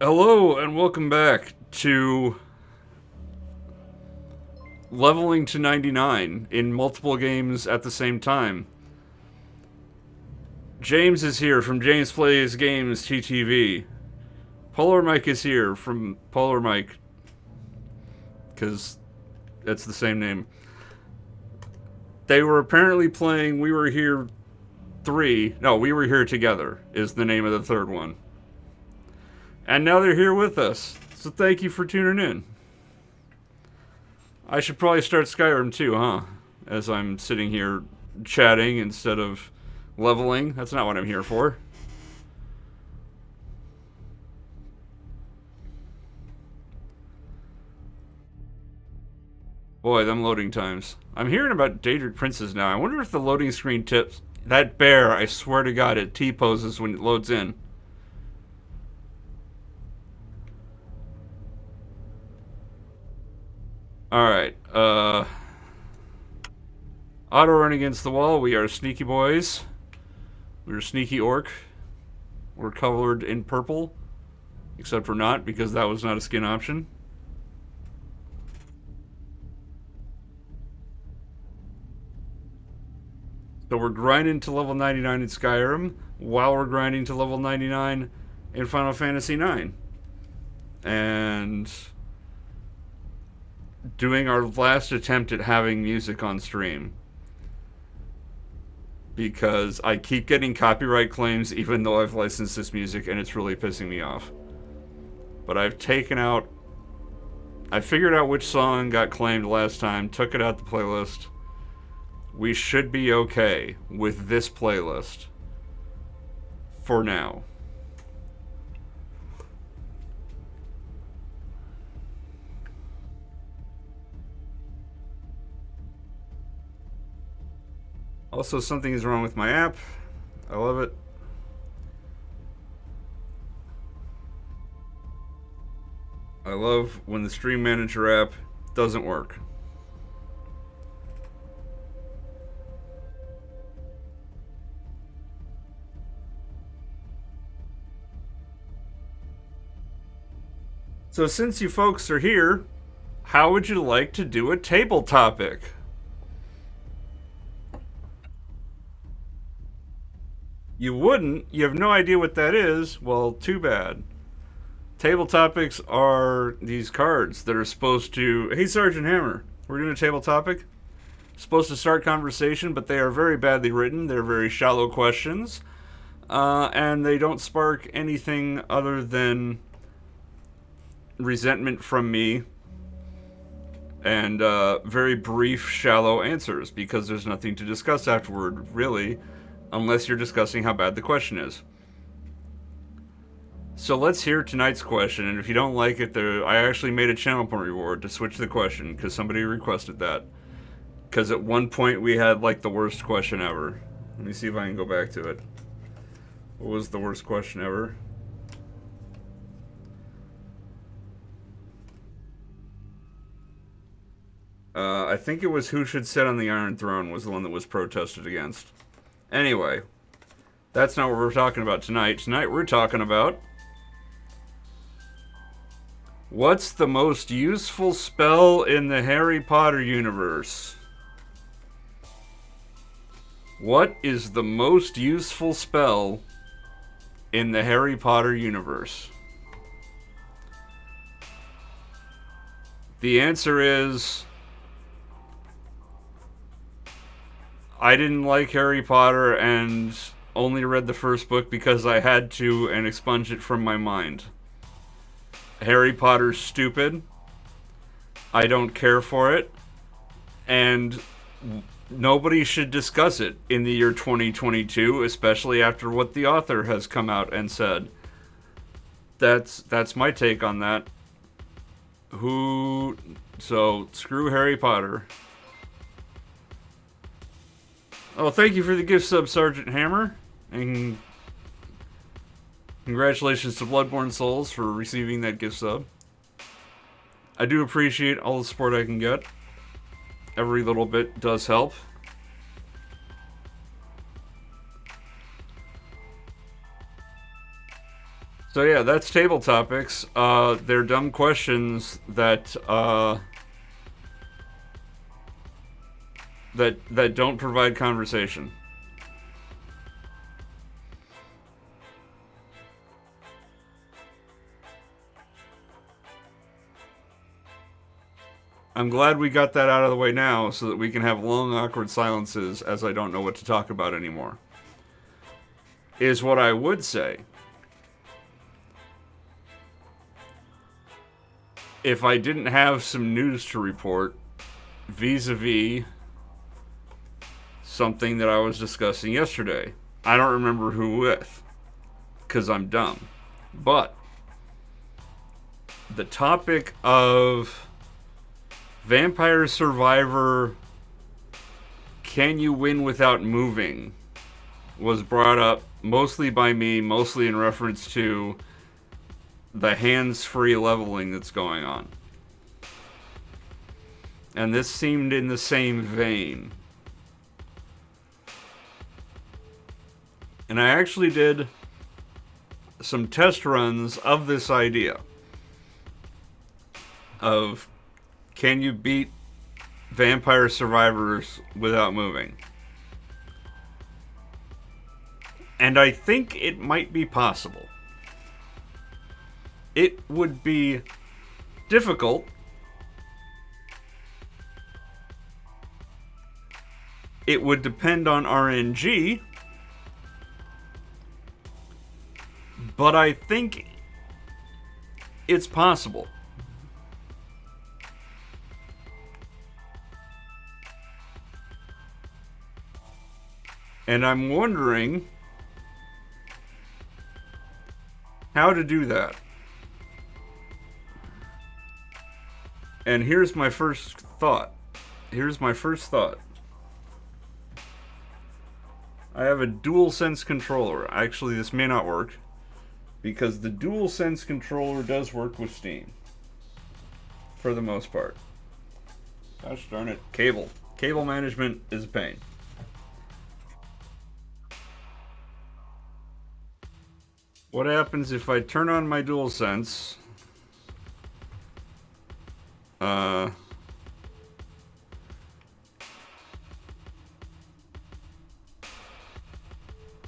Hello and welcome back to leveling to 99 in multiple games at the same time. James is here from James Plays Games TTV. Polar Mike is here from Polar Mike, because it's the same name. They were apparently playing We Were Here 3. No, We Were Here Together is the name of the third one. And now they're here with us. So thank you for tuning in. I should probably start Skyrim too, huh? As I'm sitting here chatting instead of leveling. That's not what I'm here for. Boy, them loading times. I'm hearing about Daedric Princes now. I wonder if the loading screen tips. That bear, I swear to God, it T-poses when it loads in. Alright, auto run against the wall. We are sneaky boys. We're sneaky orc. We're colored in purple. Except for not, because that was not a skin option. So we're grinding to level 99 in Skyrim, while we're grinding to level 99 in Final Fantasy IX. And doing our last attempt at having music on stream. Because I keep getting copyright claims even though I've licensed this music, and it's really pissing me off. But I figured out which song got claimed last time, took it out the playlist. We should be okay with this playlist. For now. Also, something is wrong with my app. I love it. I love when the Stream Manager app doesn't work. So since you folks are here, how would you like to do a table topic? You wouldn't? You have no idea what that is? Well, too bad. Table topics are these cards that are supposed to... Hey, Sergeant Hammer, we're doing a table topic? Supposed to start conversation, but they are very badly written. They're very shallow questions. And they don't spark anything other than resentment from me and very brief, shallow answers, because there's nothing to discuss afterward, really, unless you're discussing how bad the question is. So let's hear tonight's question, and if you don't like it, I actually made a channel point reward to switch the question, because somebody requested that. Because at one point we had, like, the worst question ever. Let me see if I can go back to it. What was the worst question ever? I think it was Who Should Sit on the Iron Throne was the one that was protested against. Anyway, that's not what we're talking about tonight. Tonight we're talking about... what's the most useful spell in the Harry Potter universe? What is the most useful spell in the Harry Potter universe? The answer is... I didn't like Harry Potter and only read the first book because I had to and expunged it from my mind. Harry Potter's stupid. I don't care for it. And nobody should discuss it in the year 2022, especially after what the author has come out and said. That's my take on that. So, screw Harry Potter. Oh, thank you for the gift sub, Sergeant Hammer. And congratulations to Bloodborne Souls for receiving that gift sub. I do appreciate all the support I can get. Every little bit does help. So yeah, that's table topics. They're dumb questions that don't provide conversation. I'm glad we got that out of the way now so that we can have long, awkward silences as I don't know what to talk about anymore. Is what I would say. If I didn't have some news to report vis-a-vis something that I was discussing yesterday. I don't remember who with, because I'm dumb. But the topic of Vampire Survivor, can you win without moving, was brought up mostly by me, mostly in reference to the hands-free leveling that's going on. And this seemed in the same vein. And I actually did some test runs of this idea of, can you beat Vampire Survivors without moving? And I think it might be possible. It would be difficult. It would depend on RNG. But I think it's possible. And I'm wondering how to do that. And here's my first thought. I have a DualSense controller. Actually, this may not work, because the DualSense controller does work with Steam. For the most part. Gosh darn it. Cable. Cable management is a pain. What happens if I turn on my DualSense?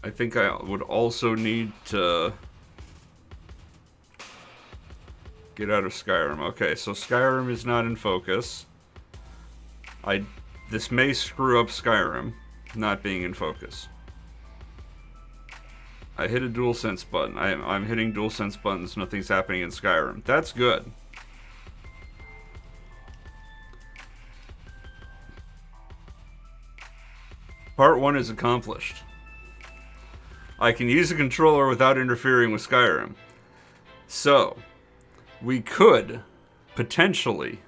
I think I would also need to get out of Skyrim. Okay, so Skyrim is not in focus. This may screw up Skyrim not being in focus. I hit a DualSense button. I'm hitting DualSense buttons. Nothing's happening in Skyrim. That's good. Part 1 is accomplished. I can use a controller without interfering with Skyrim. So, we could potentially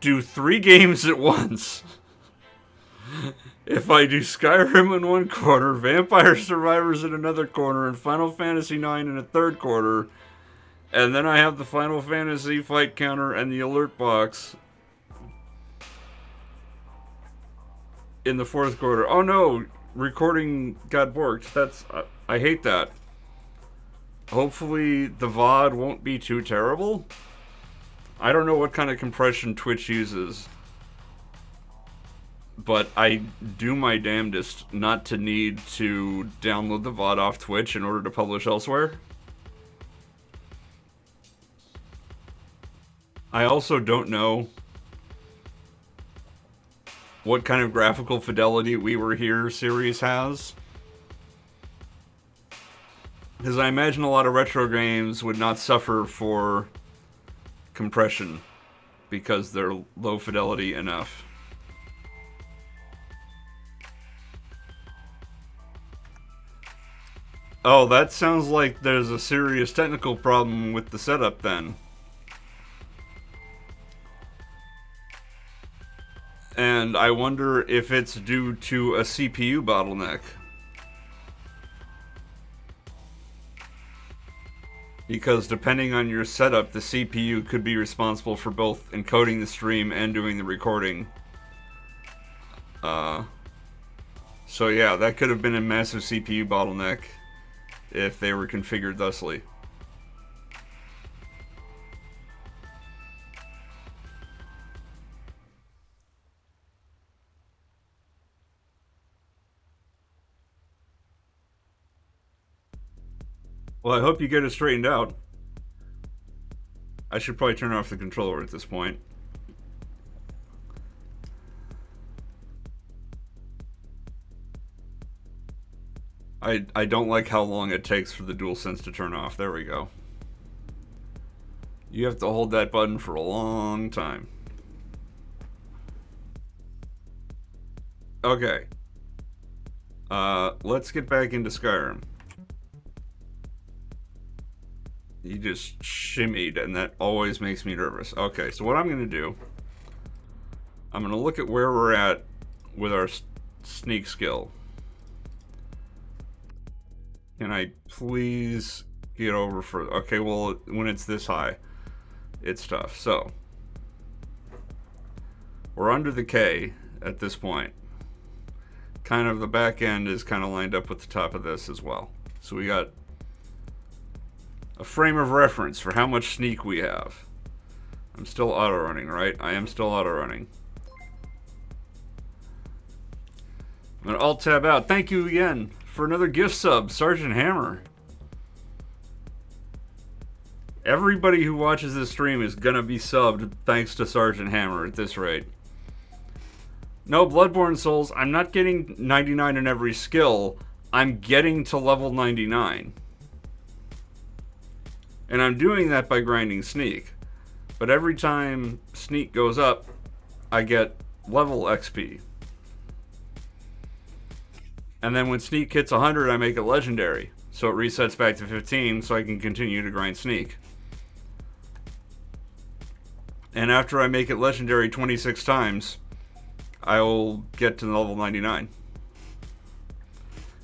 do 3 games at once. If I do Skyrim in one corner, Vampire Survivors in another corner, and Final Fantasy IX in a third corner, and then I have the Final Fantasy fight counter and the alert box in the fourth quarter. Oh no, recording got borked. I hate that. Hopefully the VOD won't be too terrible. I don't know what kind of compression Twitch uses, but I do my damnedest not to need to download the VOD off Twitch in order to publish elsewhere. I also don't know what kind of graphical fidelity We Were Here series has, because I imagine a lot of retro games would not suffer for compression because they're low fidelity enough. Oh, that sounds like there's a serious technical problem with the setup then. And I wonder if it's due to a CPU bottleneck. Because depending on your setup, the CPU could be responsible for both encoding the stream and doing the recording. So yeah, that could have been a massive CPU bottleneck. if they were configured thusly. Well, I hope you get it straightened out. I should probably turn off the controller at this point. I don't like how long it takes for the DualSense to turn off. There we go. You have to hold that button for a long time. Okay. Let's get back into Skyrim. You just shimmied, and that always makes me nervous. Okay, so what I'm going to do, I'm going to look at where we're at with our sneak skill. Can I please get over for... Okay, well, when it's this high, it's tough. So, we're under the K at this point. Kind of the back end is kind of lined up with the top of this as well. So we got a frame of reference for how much sneak we have. I'm still auto-running, right? I am still auto-running. I'm going to alt-tab out. Thank you again for another gift sub, Sergeant Hammer. Everybody who watches this stream is going to be subbed thanks to Sergeant Hammer at this rate. No, Bloodborne Souls, I'm not getting 99 in every skill. I'm getting to level 99. And I'm doing that by grinding sneak. But every time sneak goes up, I get level XP. And then when sneak hits 100, I make it legendary. So it resets back to 15 so I can continue to grind sneak. And after I make it legendary 26 times, I will get to level 99.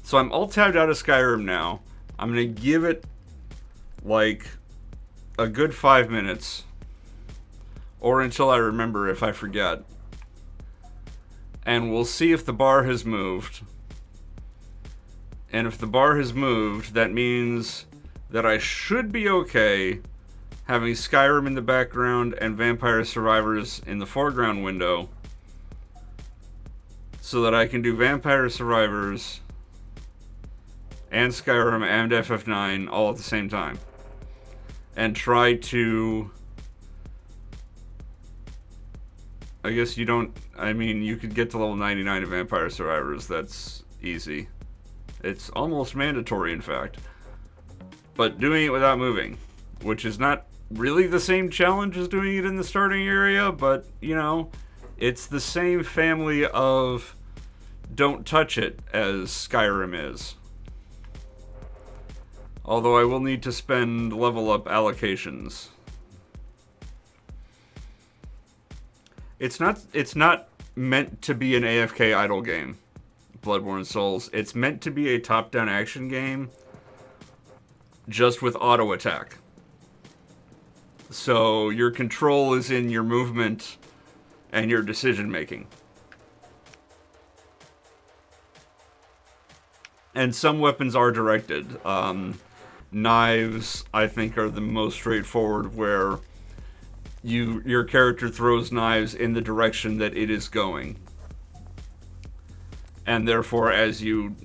So I'm all tabbed out of Skyrim now. I'm going to give it like a good 5 minutes. Or until I remember if I forget. And we'll see if the bar has moved. And if the bar has moved, that means that I should be okay having Skyrim in the background and Vampire Survivors in the foreground window, so that I can do Vampire Survivors and Skyrim and FF9 all at the same time. And try to... I guess you don't... I mean, you could get to level 99 of Vampire Survivors. That's easy. It's almost mandatory, in fact. But doing it without moving, which is not really the same challenge as doing it in the starting area, but, you know, it's the same family of don't touch it as Skyrim is. Although I will need to spend level up allocations. It's not meant to be an AFK idle game, Bloodborne Souls. It's meant to be a top-down action game, just with auto attack. So your control is in your movement and your decision making. And some weapons are directed. Knives, I think, are the most straightforward, where your character throws knives in the direction that it is going. And therefore, as you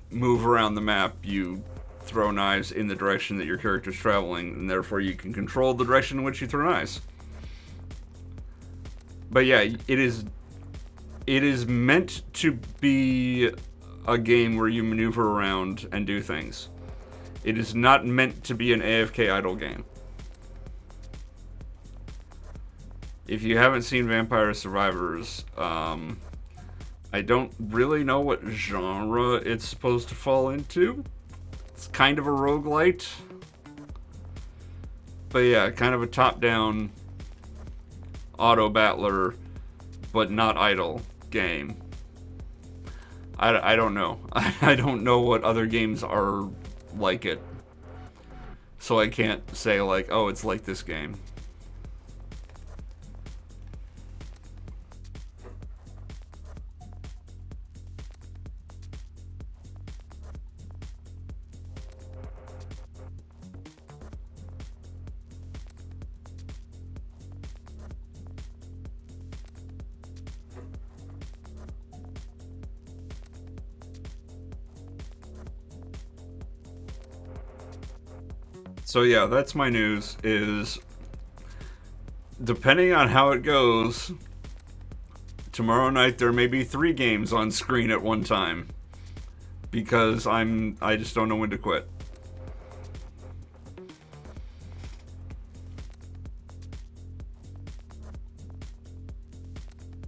move around the map, you throw knives in the direction that your character's traveling, and therefore you can control the direction in which you throw knives. But yeah, it is meant to be a game where you maneuver around and do things. It is not meant to be an AFK idle game. If you haven't seen Vampire Survivors, I don't really know what genre it's supposed to fall into. It's kind of a roguelite. But yeah, kind of a top-down auto-battler, but not idle game. I don't know. I don't know what other games are like it. So I can't say like, oh, it's like this game. So yeah, that's my news. Is depending on how it goes, tomorrow night there may be 3 games on screen at one time because I just don't know when to quit.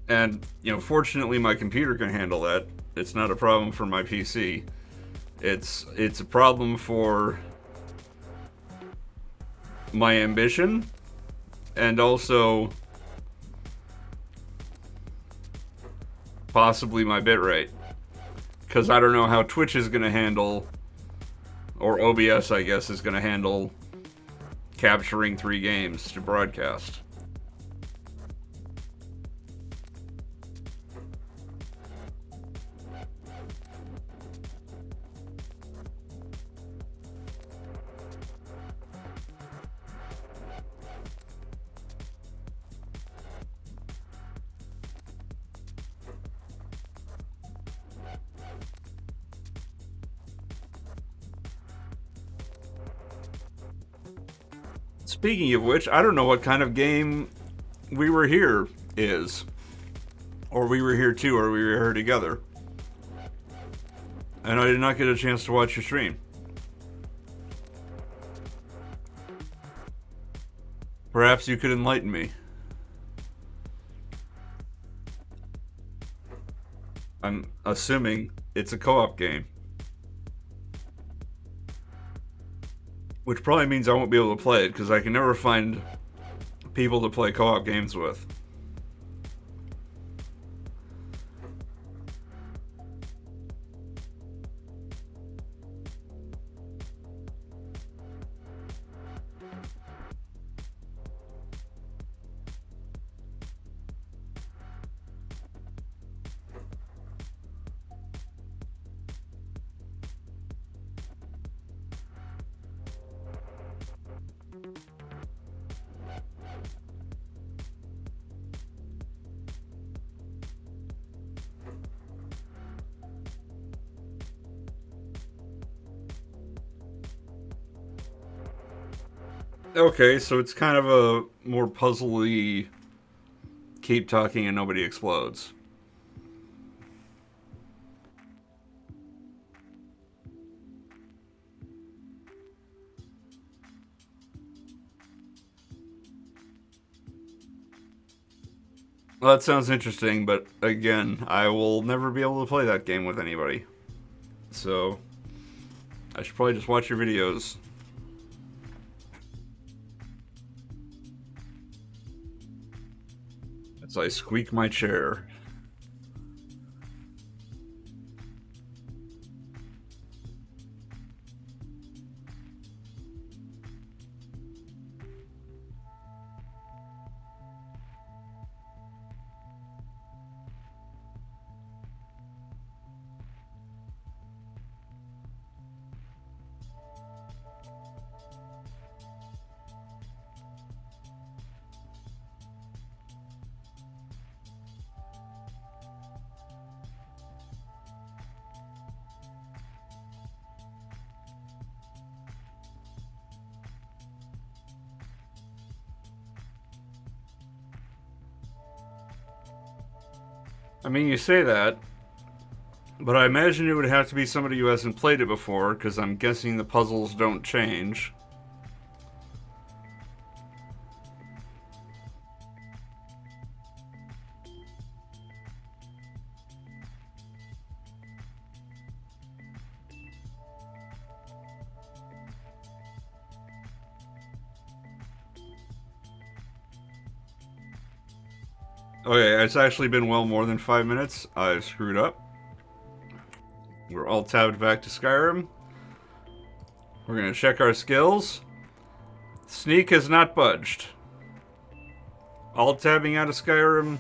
And fortunately, my computer can handle that. It's not a problem for my PC. It's a problem for my ambition and also possibly my bitrate. Because I don't know how Twitch is going to handle, or OBS, I guess, is going to handle capturing 3 games to broadcast. Speaking of which, I don't know what kind of game We Were Here is. Or We Were Here Too, or We Were Here Together. And I did not get a chance to watch your stream. Perhaps you could enlighten me. I'm assuming it's a co-op game. Which probably means I won't be able to play it, because I can never find people to play co-op games with. Okay, so it's kind of a more puzzly keep talking and nobody explodes. Well, that sounds interesting, but again, I will never be able to play that game with anybody. So, I should probably just watch your videos. As I squeak my chair. I mean, you say that, but I imagine it would have to be somebody who hasn't played it before, because I'm guessing the puzzles don't change. Okay, it's actually been well more than 5 minutes. I screwed up. We're all tabbed back to Skyrim. We're going to check our skills. Sneak has not budged. All tabbing out of Skyrim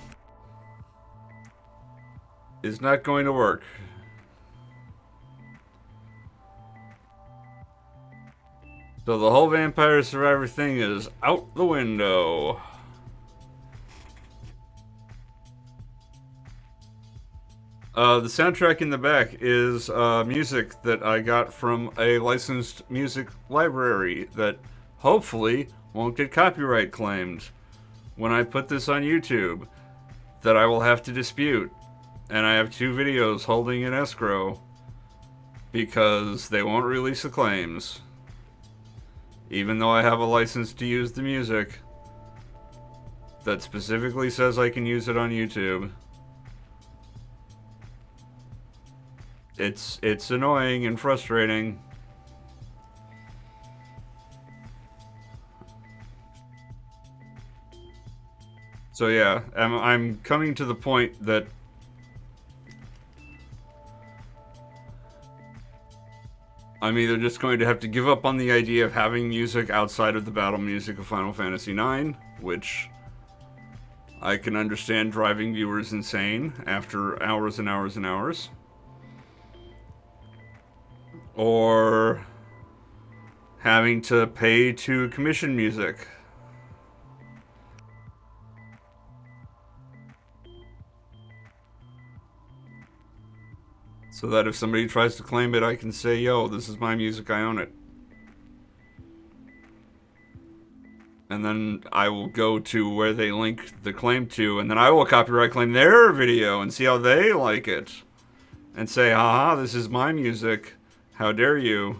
is not going to work. So the whole Vampire Survivor thing is out the window. The soundtrack in the back is music that I got from a licensed music library that hopefully won't get copyright claimed when I put this on YouTube, that I will have to dispute. And I have 2 videos holding in escrow because they won't release the claims. Even though I have a license to use the music that specifically says I can use it on YouTube. It's annoying and frustrating. So yeah, I'm coming to the point that I'm either just going to have to give up on the idea of having music outside of the battle music of Final Fantasy IX, which I can understand driving viewers insane after hours and hours and hours, or having to pay to commission music. So that if somebody tries to claim it, I can say, yo, this is my music, I own it. And then I will go to where they link the claim to, and then I will copyright claim their video and see how they like it. And say, haha, this is my music. How dare you?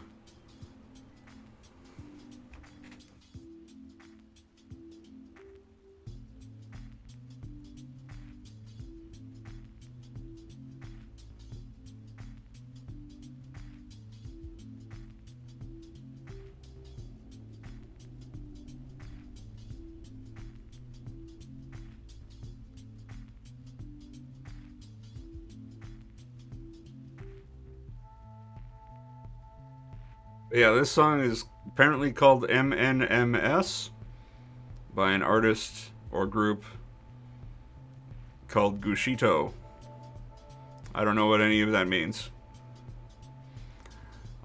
Yeah, this song is apparently called MNMS by an artist or group called Gushito. I don't know what any of that means.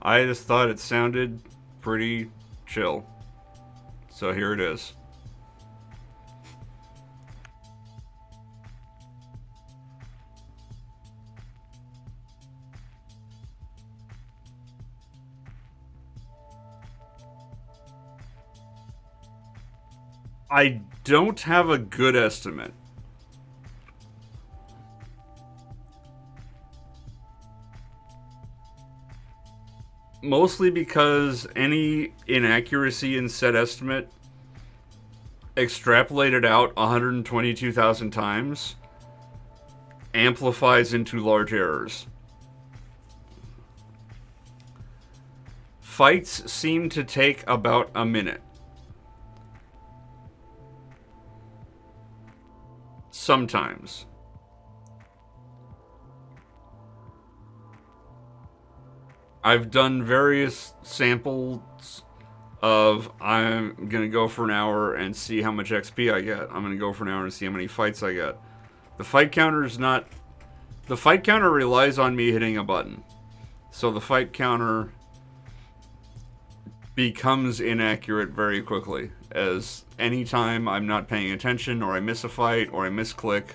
I just thought it sounded pretty chill. So here it is. I don't have a good estimate. Mostly because any inaccuracy in said estimate extrapolated out 122,000 times amplifies into large errors. Fights seem to take about a minute. Sometimes. I've done various samples of I'm gonna go for an hour and see how much XP I get. I'm gonna go for an hour and see how many fights I get. The fight counter is not. The fight counter relies on me hitting a button. So the fight counter becomes inaccurate very quickly, as anytime I'm not paying attention or I miss a fight or I misclick,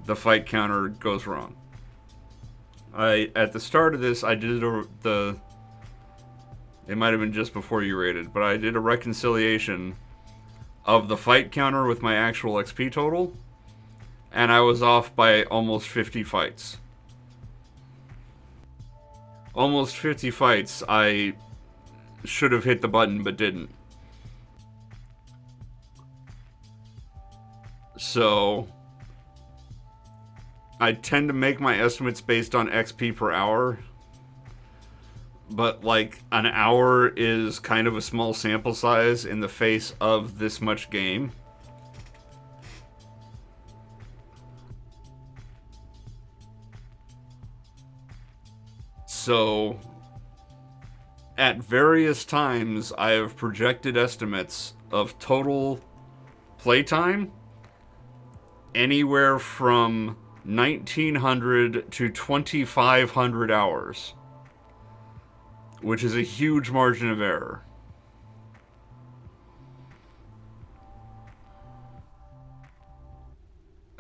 the fight counter goes wrong. At the start of this, I did it might have been just before you rated, but I did a reconciliation of the fight counter with my actual XP total, and I was off by almost 50 fights. Almost 50 fights, I should have hit the button but didn't. So I tend to make my estimates based on XP per hour, but like an hour is kind of a small sample size in the face of this much game. So at various times I have projected estimates of total playtime anywhere from 1,900 to 2,500 hours, which is a huge margin of error.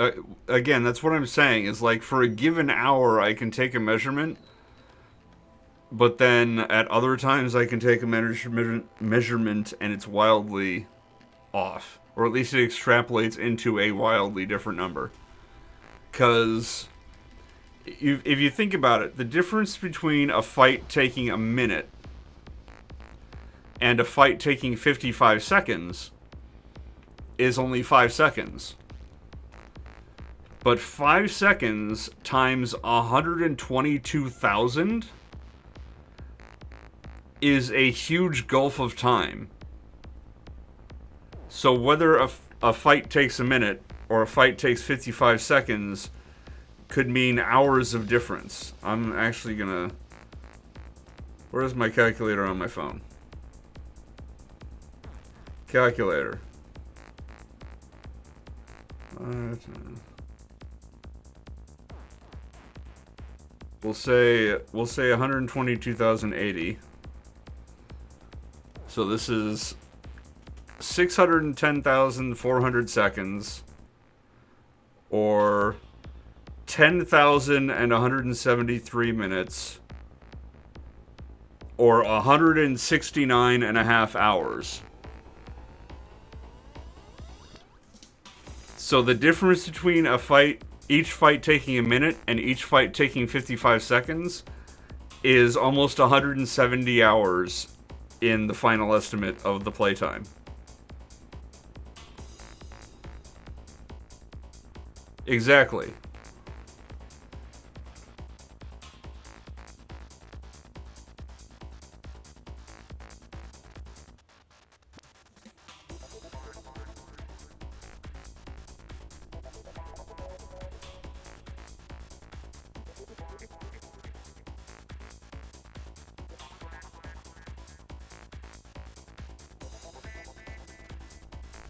uh, again, that's what I'm saying, is like for a given hour I can take a measurement, but then at other times I can take a measurement and it's wildly off. Or at least it extrapolates into a wildly different number. Because if you think about it, the difference between a fight taking a minute and a fight taking 55 seconds is only 5 seconds. But 5 seconds times 122,000 is a huge gulf of time. So whether a fight takes a minute or a fight takes 55 seconds could mean hours of difference. I'm actually gonna... Where's my calculator on my phone? Calculator. We'll say 122,080. So this is 610,400 seconds, or 10,173 minutes, or 169 and a half hours. So the difference between each fight taking a minute and each fight taking 55 seconds is almost 170 hours in the final estimate of the playtime. Exactly.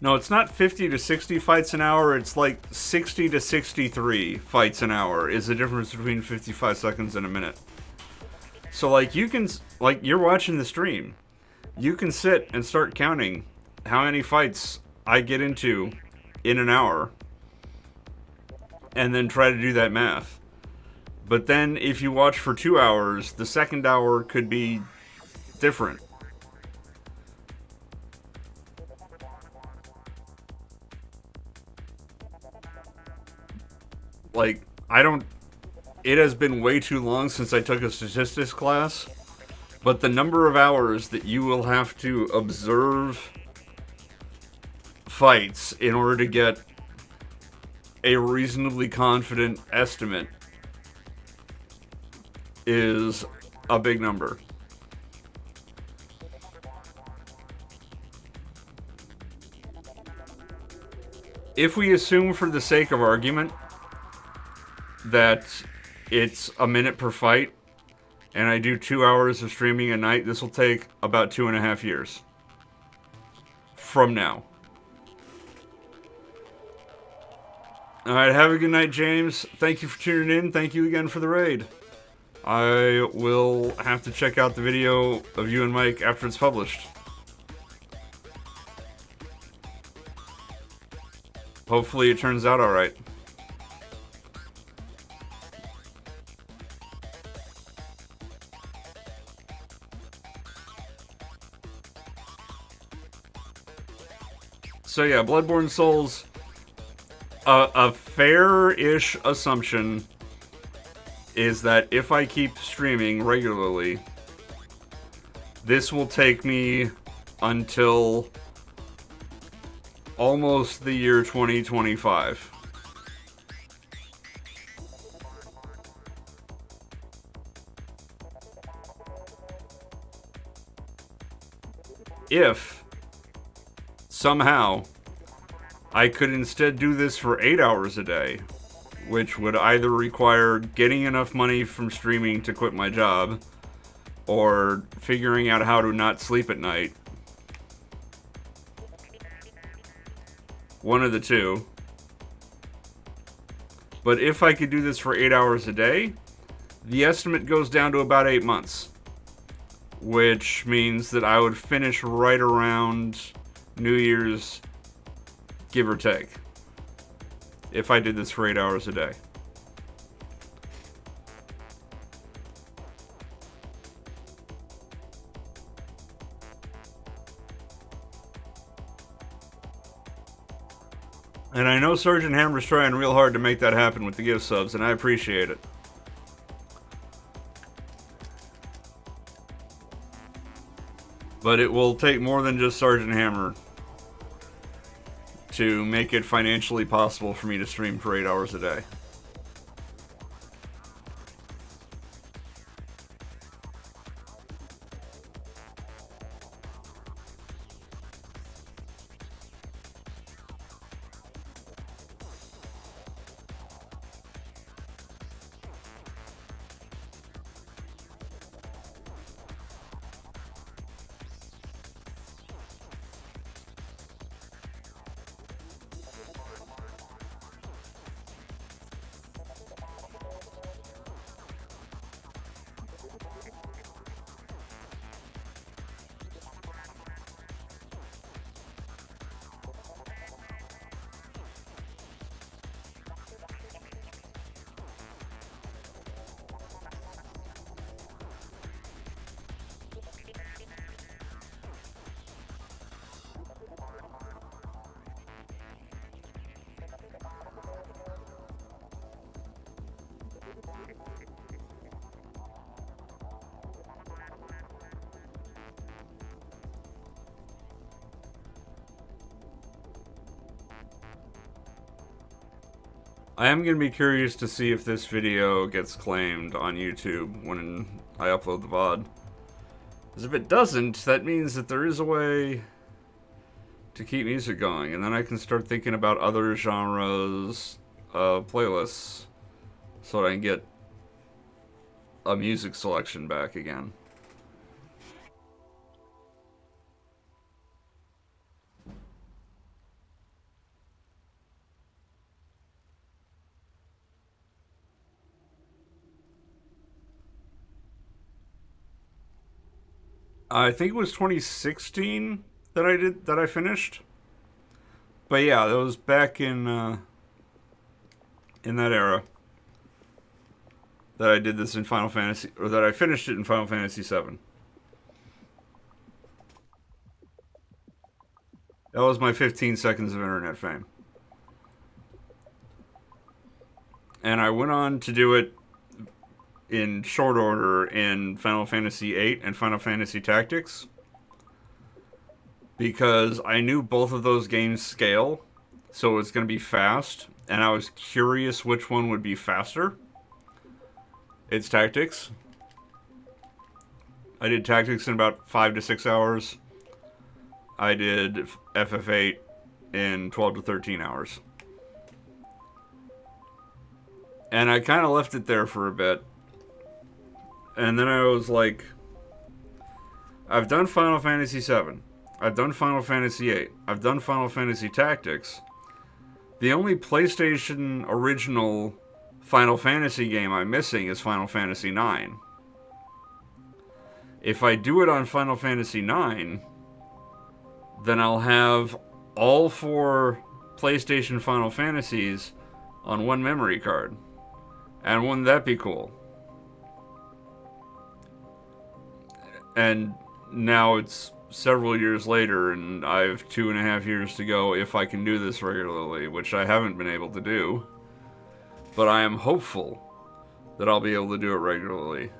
No, it's not 50 to 60 fights an hour, it's like 60 to 63 fights an hour is the difference between 55 seconds and a minute. So like you're watching the stream, you can sit and start counting how many fights I get into in an hour and then try to do that math. But then if you watch for 2 hours, the second hour could be different. Like, it has been way too long since I took a statistics class, but the number of hours that you will have to observe fights in order to get a reasonably confident estimate is a big number. If we assume for the sake of argument that it's a minute per fight, and I do 2 hours of streaming a night, this will take about 2.5 years from now. Alright, have a good night, James. Thank you for tuning in. Thank you again for the raid. I will have to check out the video of you and Mike after it's published. Hopefully it turns out alright. So yeah, Bloodborne Souls, a fair-ish assumption is that if I keep streaming regularly, this will take me until almost the year 2025. If somehow I could instead do this for 8 hours a day, which would either require getting enough money from streaming to quit my job, or figuring out how to not sleep at night. One of the two. But if I could do this for 8 hours a day, the estimate goes down to about 8 months. Which means that I would finish right around New Year's, give or take. if I did this for 8 hours a day. And I know Sergeant Hammer's trying real hard to make that happen with the gift subs, and I appreciate it. But it will take more than just Sergeant Hammer to make it financially possible for me to stream for 8 hours a day. I am going to be curious to see if this video gets claimed on YouTube when I upload the VOD. Because if it doesn't, that means that there is a way to keep music going. And then I can start thinking about other genres playlists so that I can get a music selection back again. I think it was 2016 that I finished. But yeah, that was back in that era that I did this in Final Fantasy, or that I finished it in Final Fantasy VII. That was my 15 seconds of internet fame. And I went on to do it in short order in Final Fantasy VIII and Final Fantasy Tactics, because I knew both of those games scale, so it's going to be fast, and I was curious which one would be faster. It's Tactics. I did Tactics in about 5 to 6 hours. I did FF8 in 12 to 13 hours. And I kind of left it there for a bit. And then I was like, I've done Final Fantasy VII. I've done Final Fantasy VIII. I've done Final Fantasy Tactics. The only PlayStation original Final Fantasy game I'm missing is Final Fantasy IX. If I do it on Final Fantasy IX, then I'll have all 4 PlayStation Final Fantasies on one memory card. And wouldn't that be cool? And now it's several years later, and I have 2.5 years to go if I can do this regularly, which I haven't been able to do. But I am hopeful that I'll be able to do it regularly.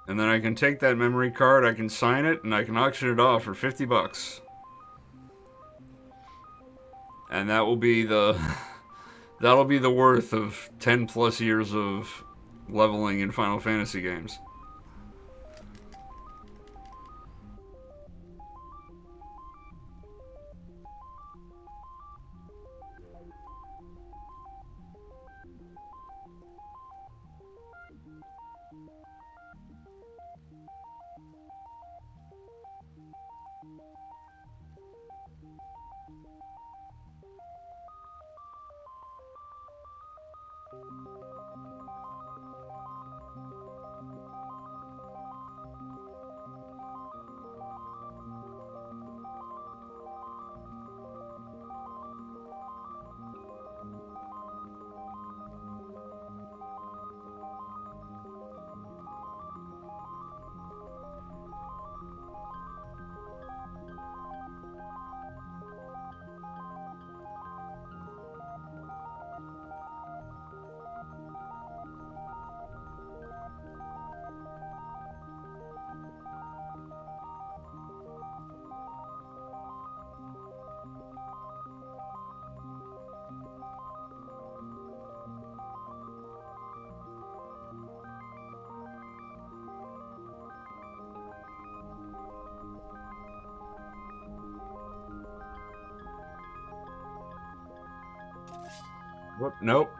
And then I can take that memory card, I can sign it, and I can auction it off for $50. And that will be the that'll be the worth of 10 plus years of leveling in Final Fantasy games. Whoop, nope.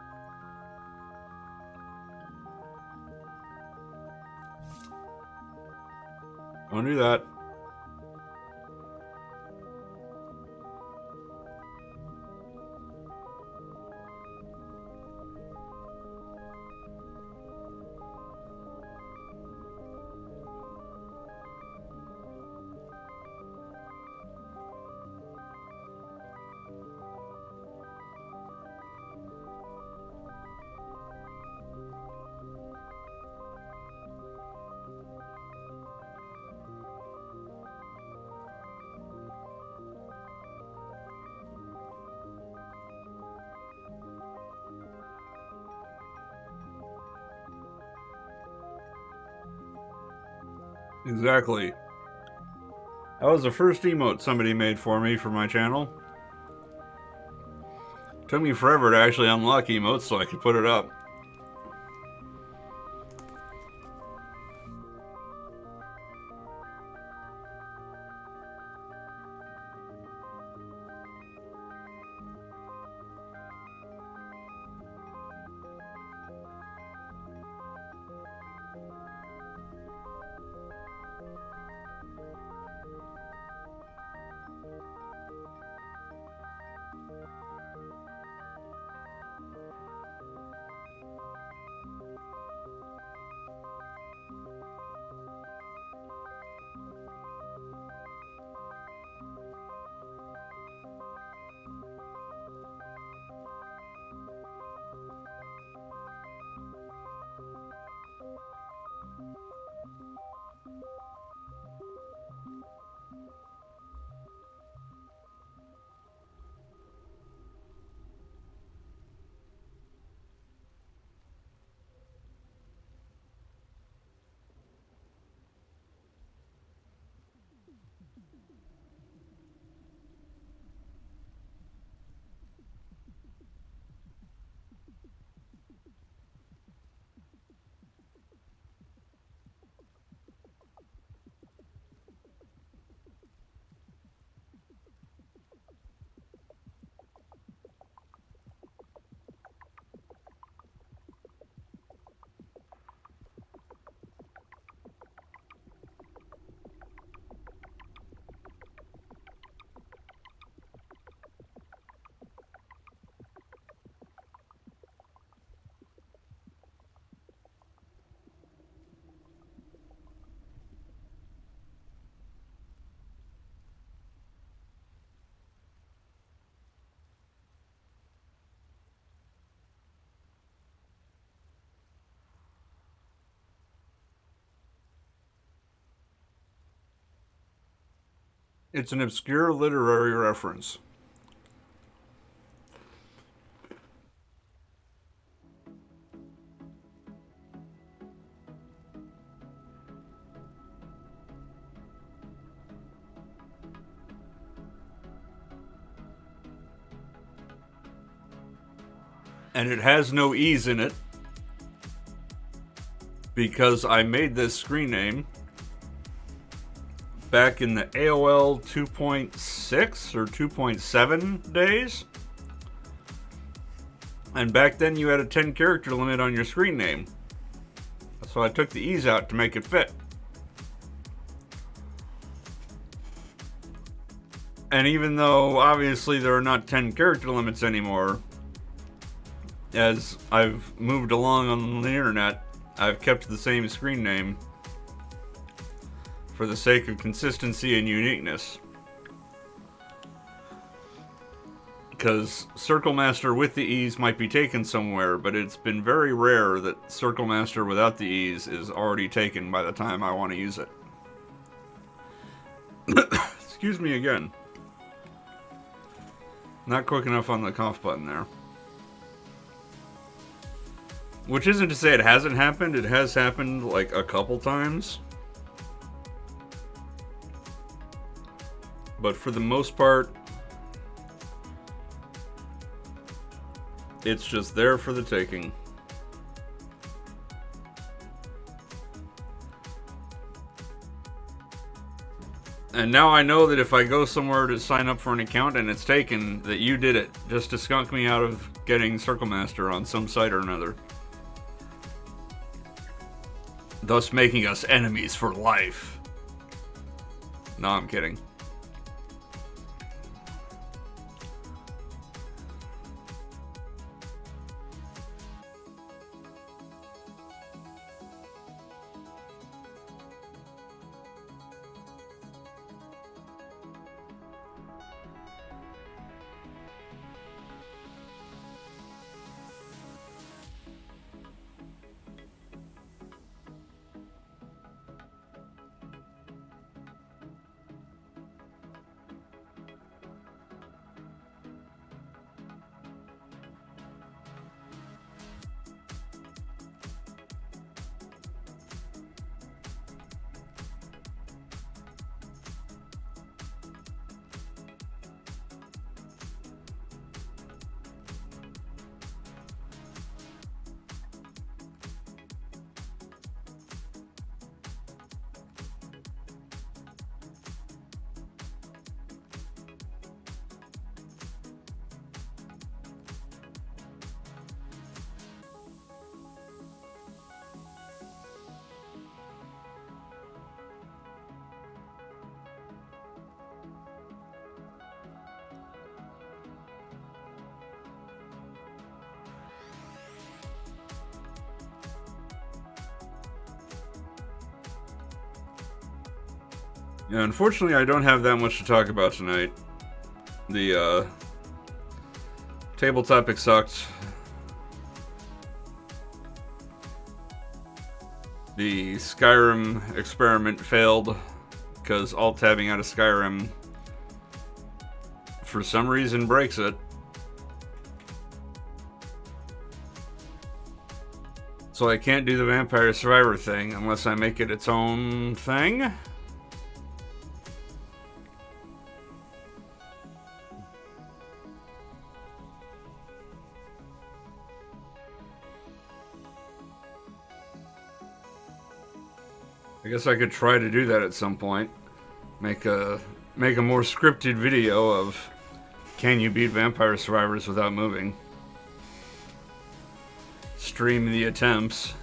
Don't do that. Exactly. That was the first emote somebody made for me for my channel. Took me forever to actually unlock emotes so I could put it up. It's an obscure literary reference. And it has no E's in it because I made this screen name back in the AOL 2.6 or 2.7 days. And back then you had a 10 character limit on your screen name. So I took the E's out to make it fit. And even though obviously there are not 10 character limits anymore, as I've moved along on the internet, I've kept the same screen name for the sake of consistency and uniqueness. Because Circle Master with the E's might be taken somewhere, but it's been very rare that Circle Master without the E's is already taken by the time I want to use it. Excuse me again. Not quick enough on the cough button there. Which isn't to say it hasn't happened. It has happened like a couple times. But for the most part, it's just there for the taking. And now I know that if I go somewhere to sign up for an account and it's taken, that you did it just to skunk me out of getting Circle Master on some site or another. Thus making us enemies for life. No, I'm kidding. Yeah, unfortunately, I don't have that much to talk about tonight. The table topic sucked. The Skyrim experiment failed because alt-tabbing out of Skyrim for some reason breaks it. So I can't do the Vampire Survivor thing unless I make it its own thing. I guess I could try to do that at some point. Make a more scripted video of can you beat Vampire Survivors without moving? Stream the attempts.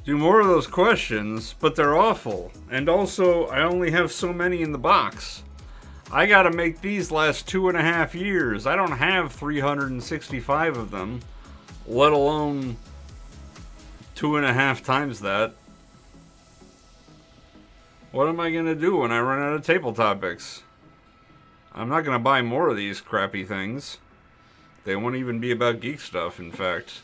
Do more of those questions, but they're awful. And also, I only have so many in the box. I gotta make these last 2.5 years. I don't have 365 of them, let alone 2.5 times that. What am I gonna do when I run out of table topics? I'm not gonna buy more of these crappy things. They won't even be about geek stuff, in fact.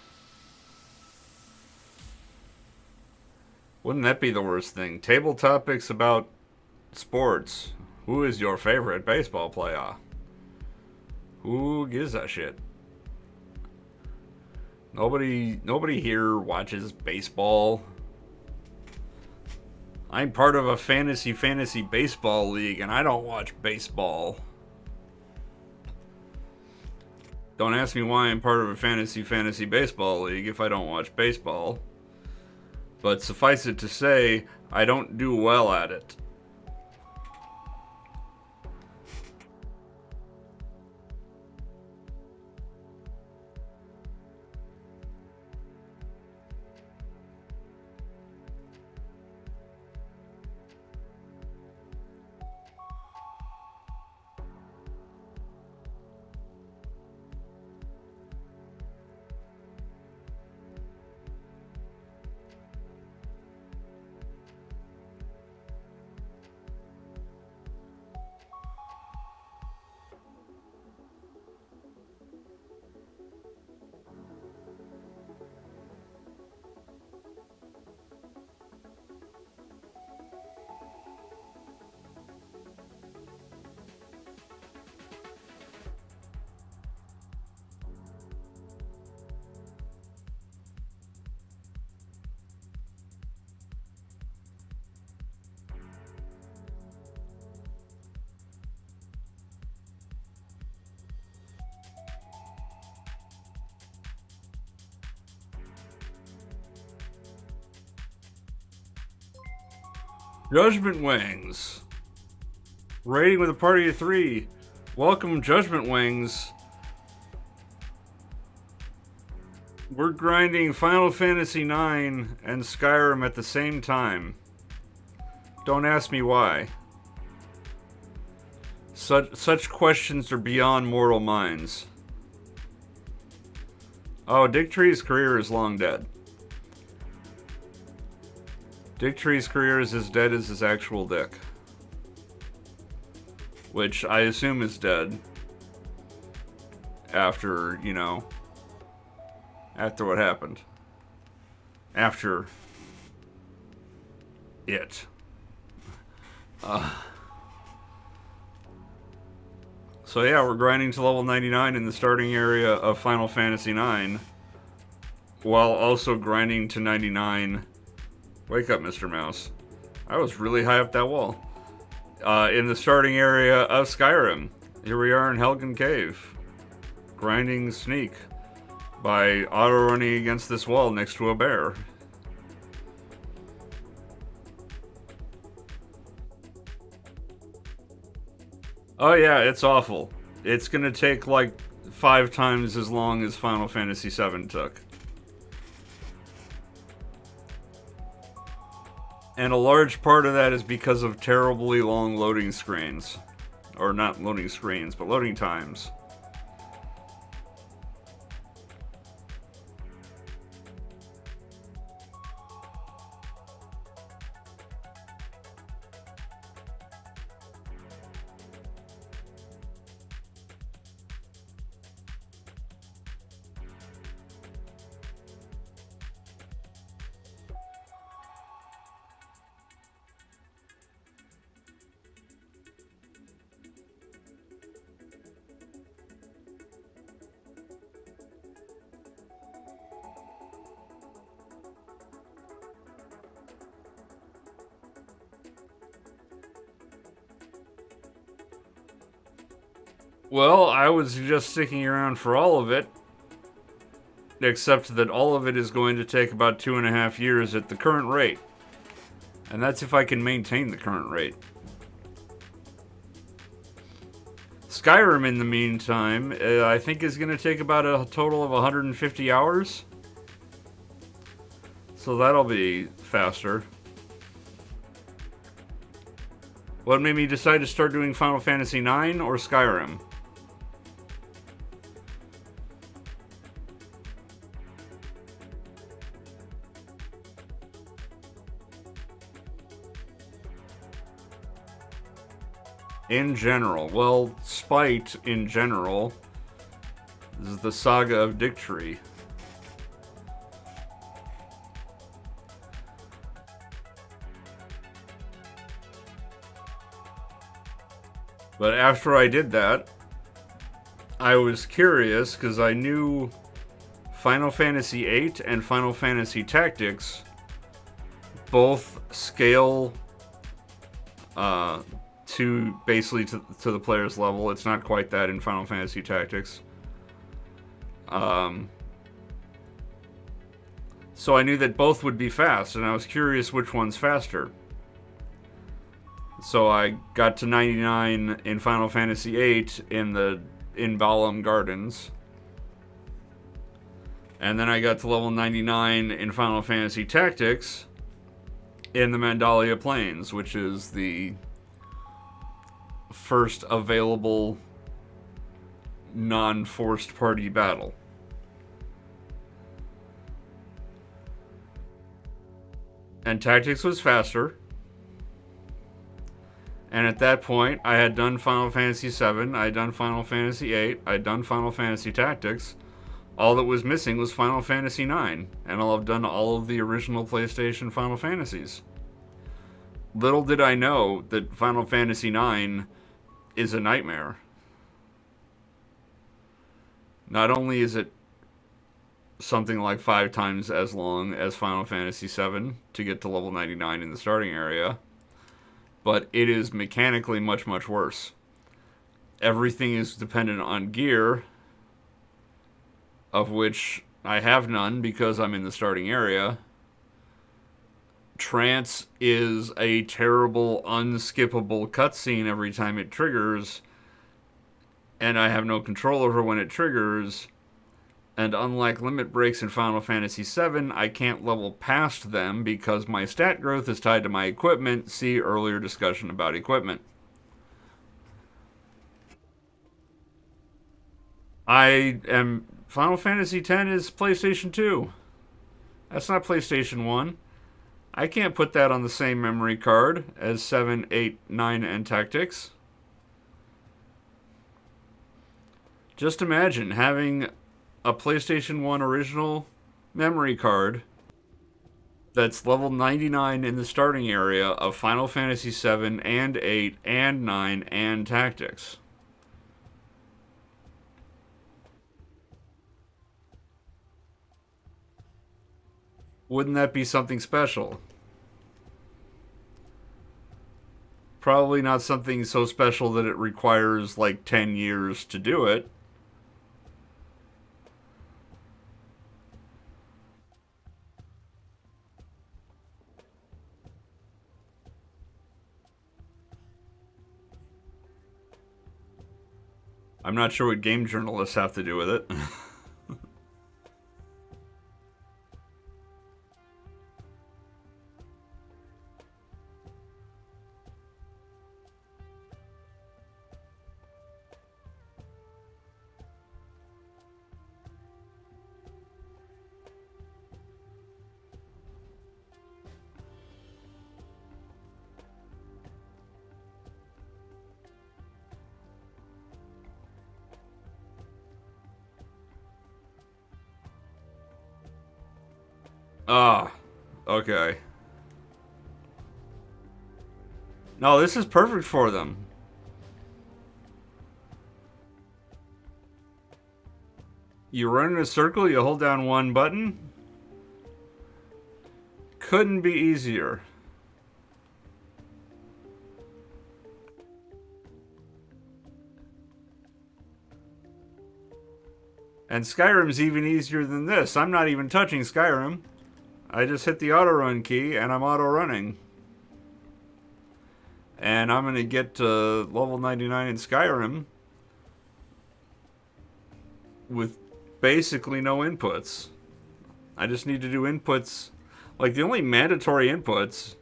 Wouldn't that be the worst thing? Table topics about sports. Who is your favorite baseball player? Who gives a shit? Nobody here watches baseball. I'm part of a fantasy baseball league, and I don't watch baseball. Don't ask me why I'm part of a fantasy baseball league if I don't watch baseball. But suffice it to say, I don't do well at it. Judgment Wings. Rating with a party of 3. Welcome, Judgment Wings. We're grinding Final Fantasy IX and Skyrim at the same time. Don't ask me why. Such questions are beyond mortal minds. Oh, Dick Tree's career is long dead. Dick Tree's career is as dead as his actual dick. Which I assume is dead. After, after what happened. After it. So yeah, we're grinding to level 99 in the starting area of Final Fantasy IX. While also grinding to 99... Wake up, Mr. Mouse. I was really high up that wall. In the starting area of Skyrim. Here we are in Helgen Cave. Grinding Sneak. By auto-running against this wall next to a bear. Oh yeah, it's awful. It's gonna take like 5 times as long as Final Fantasy VII took. And a large part of that is because of terribly long loading screens. Or not loading screens, but loading times. Well, I was just sticking around for all of it. Except that all of it is going to take about 2.5 years at the current rate. And that's if I can maintain the current rate. Skyrim, in the meantime, I think is going to take about a total of 150 hours. So that'll be faster. What made me decide to start doing Final Fantasy IX or Skyrim? In general. Well, Spite, in general, is the saga of Dick Tree. But after I did that, I was curious because I knew Final Fantasy VIII and Final Fantasy Tactics both scale to basically to the player's level. It's not quite that in Final Fantasy Tactics. So I knew that both would be fast, and I was curious which one's faster. So I got to 99 in Final Fantasy VIII in Balam Gardens. And then I got to level 99 in Final Fantasy Tactics in the Mandalia Plains, which is the first available non-forced party battle. And Tactics was faster. And at that point, I had done Final Fantasy VII, I had done Final Fantasy VIII, I had done Final Fantasy Tactics. All that was missing was Final Fantasy IX, and I'll have done all of the original PlayStation Final Fantasies. Little did I know that Final Fantasy IX is a nightmare. Not only is it something like 5 times as long as Final Fantasy VII to get to level 99 in the starting area, but it is mechanically much, much worse. Everything is dependent on gear, of which I have none because I'm in the starting area. Trance is a terrible, unskippable cutscene every time it triggers, and I have no control over when it triggers. And unlike limit breaks in Final Fantasy VII, I can't level past them because my stat growth is tied to my equipment. See earlier discussion about equipment. Final Fantasy X is PlayStation 2. That's not PlayStation 1. I can't put that on the same memory card as 7, 8, 9, and Tactics. Just imagine having a PlayStation 1 original memory card that's level 99 in the starting area of Final Fantasy 7 and 8 and 9 and Tactics. Wouldn't that be something special? Probably not something so special that it requires like 10 years to do it. I'm not sure what game journalists have to do with it. Ah, okay. No, this is perfect for them. You run in a circle, you hold down one button. Couldn't be easier. And Skyrim's even easier than this. I'm not even touching Skyrim. I just hit the auto run key and I'm auto running. And I'm going to get to level 99 in Skyrim with basically no inputs. I just need to do inputs. Like, the only mandatory inputs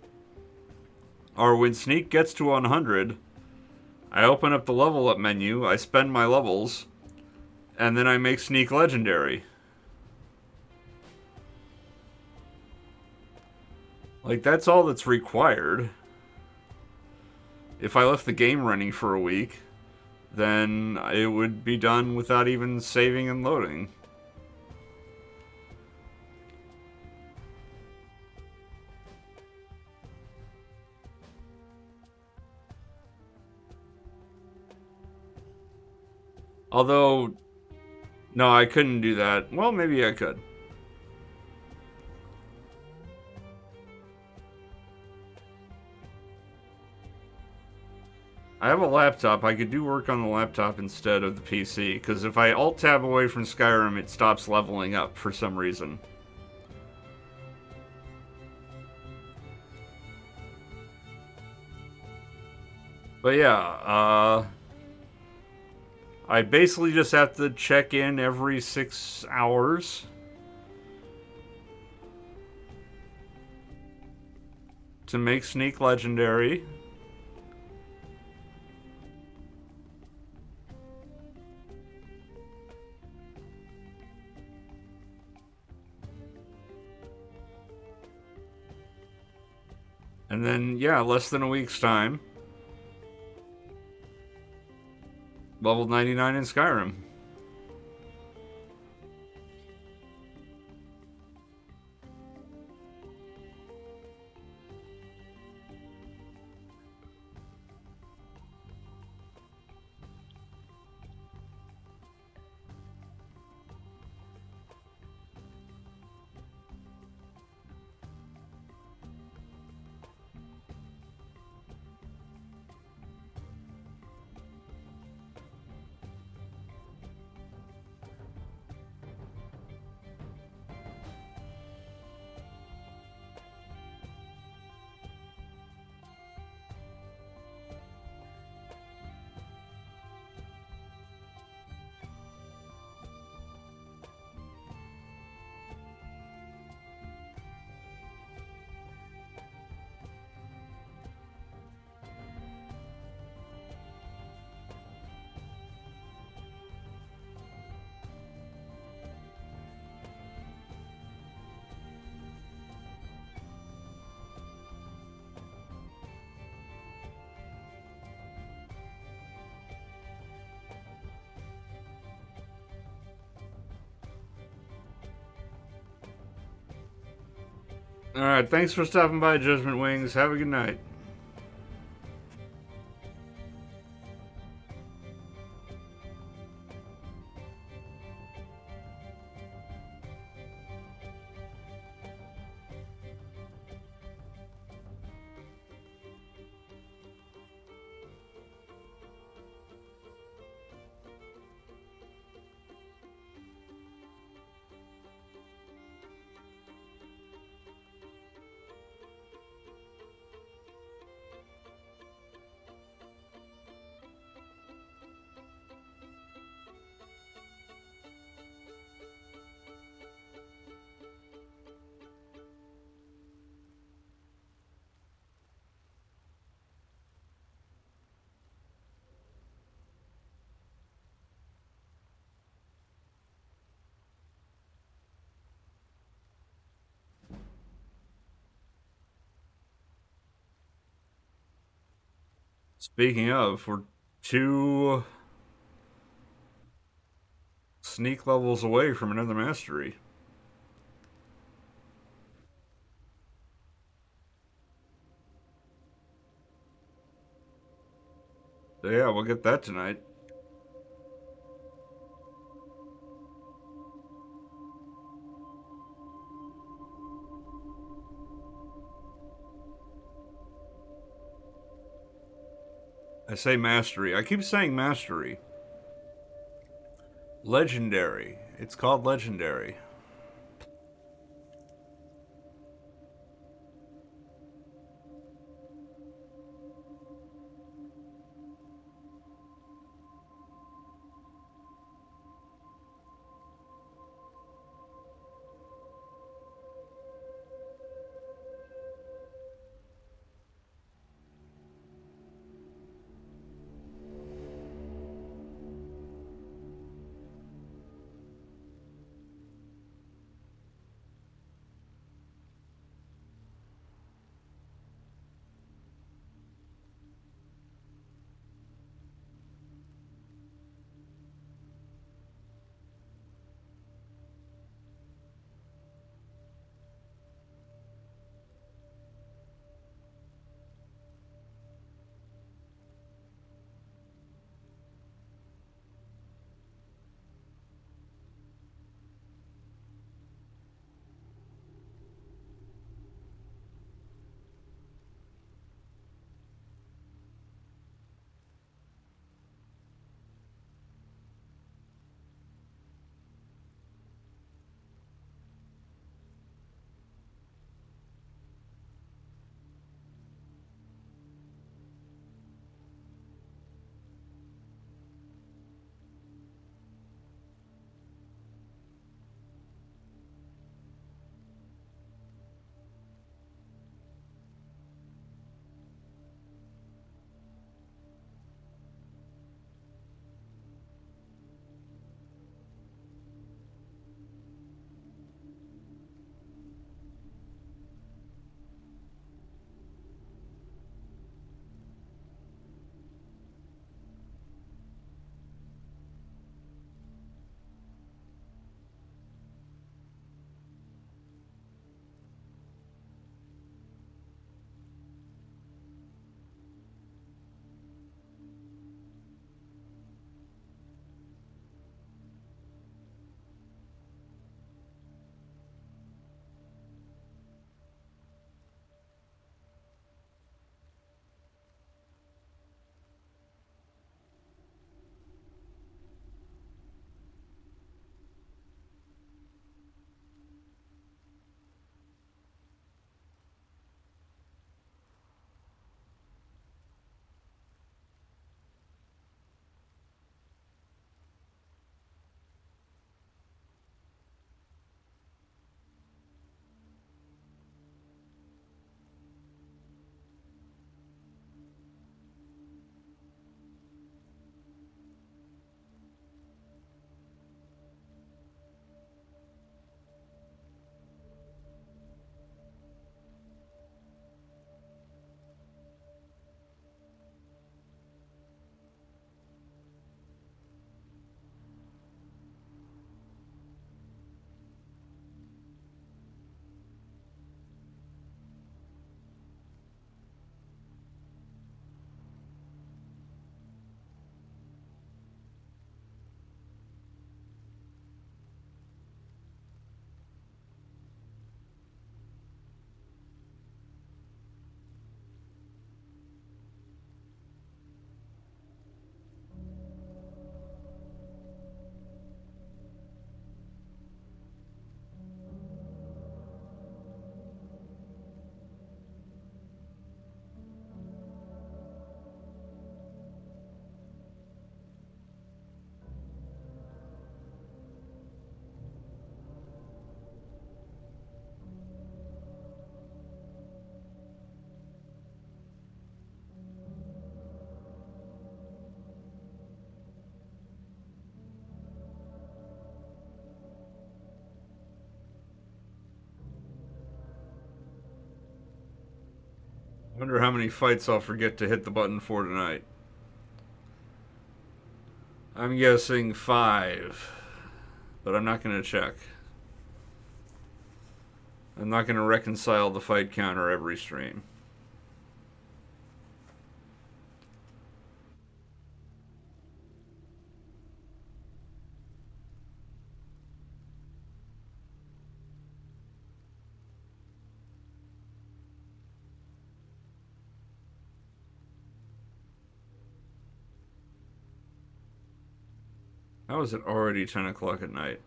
are when Sneak gets to 100, I open up the level up menu, I spend my levels, and then I make Sneak legendary. Like, that's all that's required. If I left the game running for a week, then it would be done without even saving and loading. Although, no, I couldn't do that. Well, maybe I could. I have a laptop. I could do work on the laptop instead of the PC, because if I alt-tab away from Skyrim, it stops leveling up for some reason. But yeah, I basically just have to check in every 6 hours to make Sneak legendary. And then, yeah, less than a week's time, level 99 in Skyrim. Alright, thanks for stopping by, Judgment Wings. Have a good night. Speaking of, we're 2 Sneak levels away from another mastery. So yeah, we'll get that tonight. I say mastery. I keep saying mastery. Legendary. It's called legendary. Wonder how many fights I'll forget to hit the button for tonight. I'm guessing 5, but I'm not going to check. I'm not going to reconcile the fight counter every stream. How is it already 10 o'clock at night?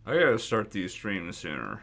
I gotta start these streams sooner.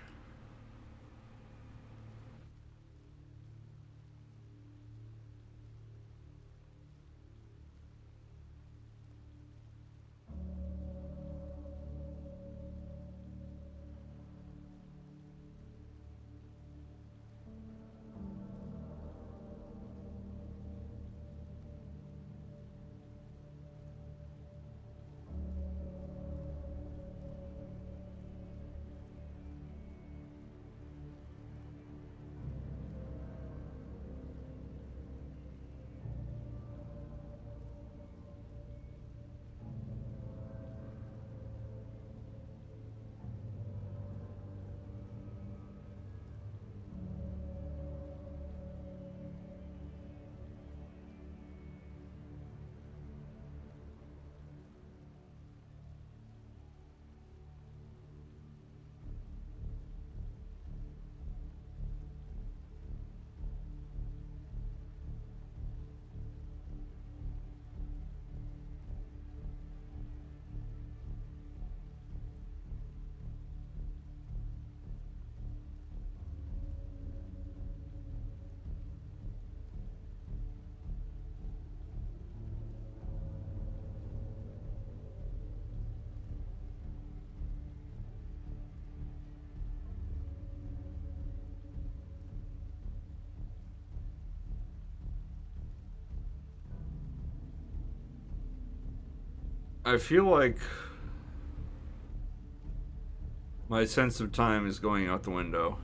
I feel like my sense of time is going out the window.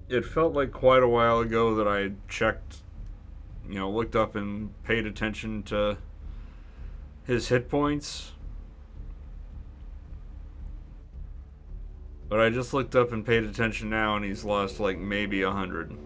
It felt like quite a while ago that I checked, looked up and paid attention to his hit points. But I just looked up and paid attention now and he's lost like maybe 100.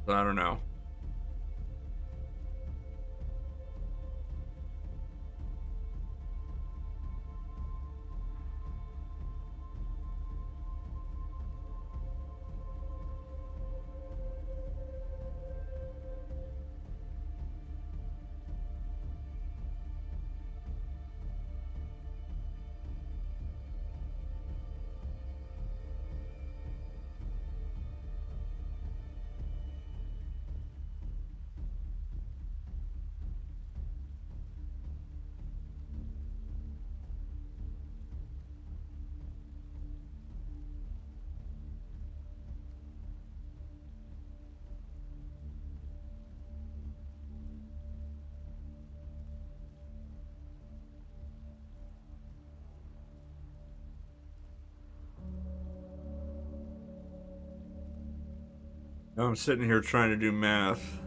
I don't know. Now I'm sitting here trying to do math.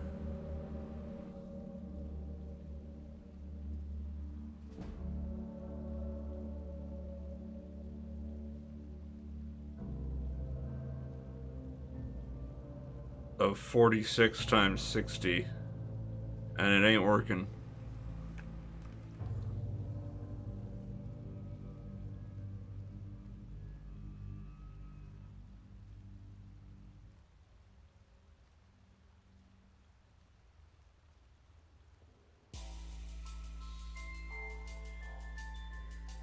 Of 46 times 60. And it ain't working.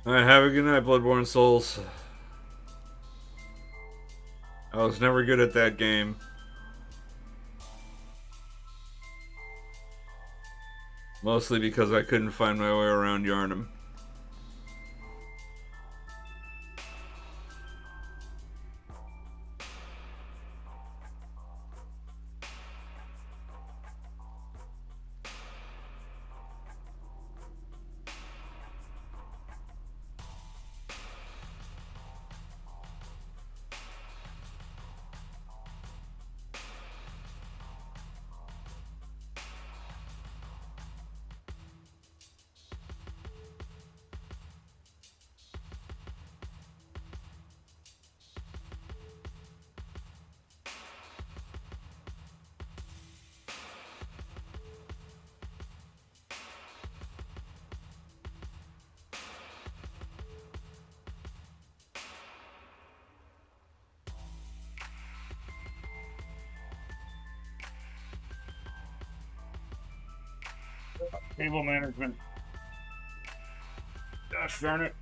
Alright, have a good night, Bloodborne Souls. I was never good at that game. Mostly because I couldn't find my way around Yarnum. Cable management. Gosh darn it.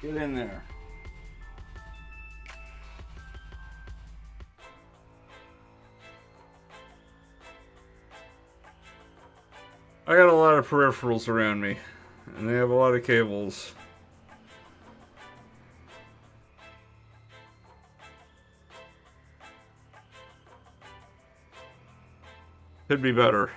Get in there. I got a lot of peripherals around me, and they have a lot of cables. Could be better.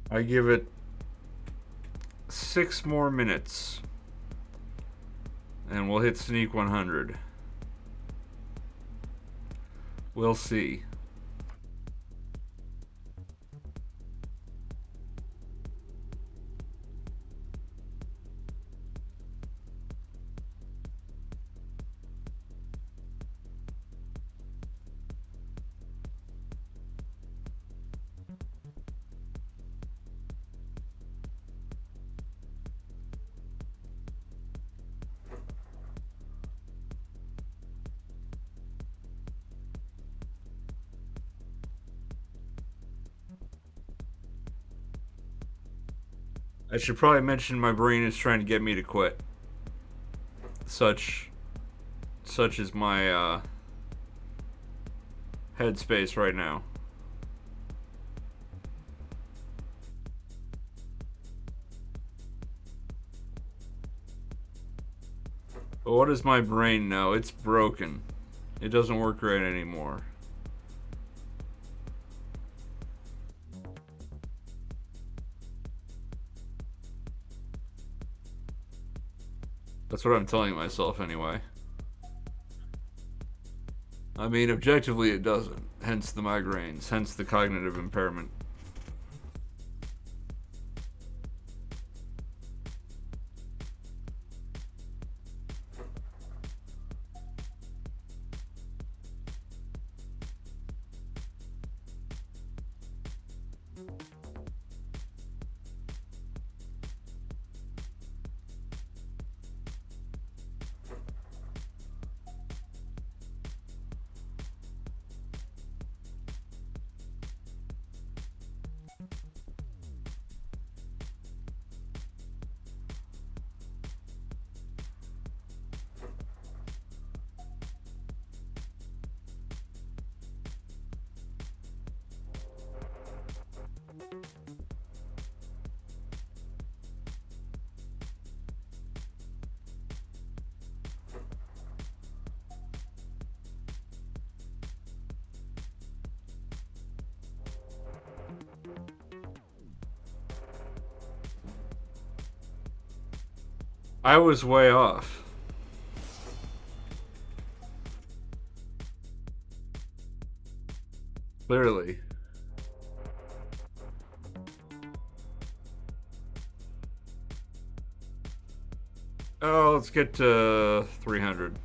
I give it 6 more minutes, and we'll hit Sneak 100. We'll see. I should probably mention my brain is trying to get me to quit. Such is my headspace right now. But what does my brain know? It's broken. It doesn't work right anymore. That's what I'm telling myself anyway. I mean, objectively it doesn't. Hence the migraines, hence the cognitive impairment. I was way off. Clearly. Oh, let's get to 300.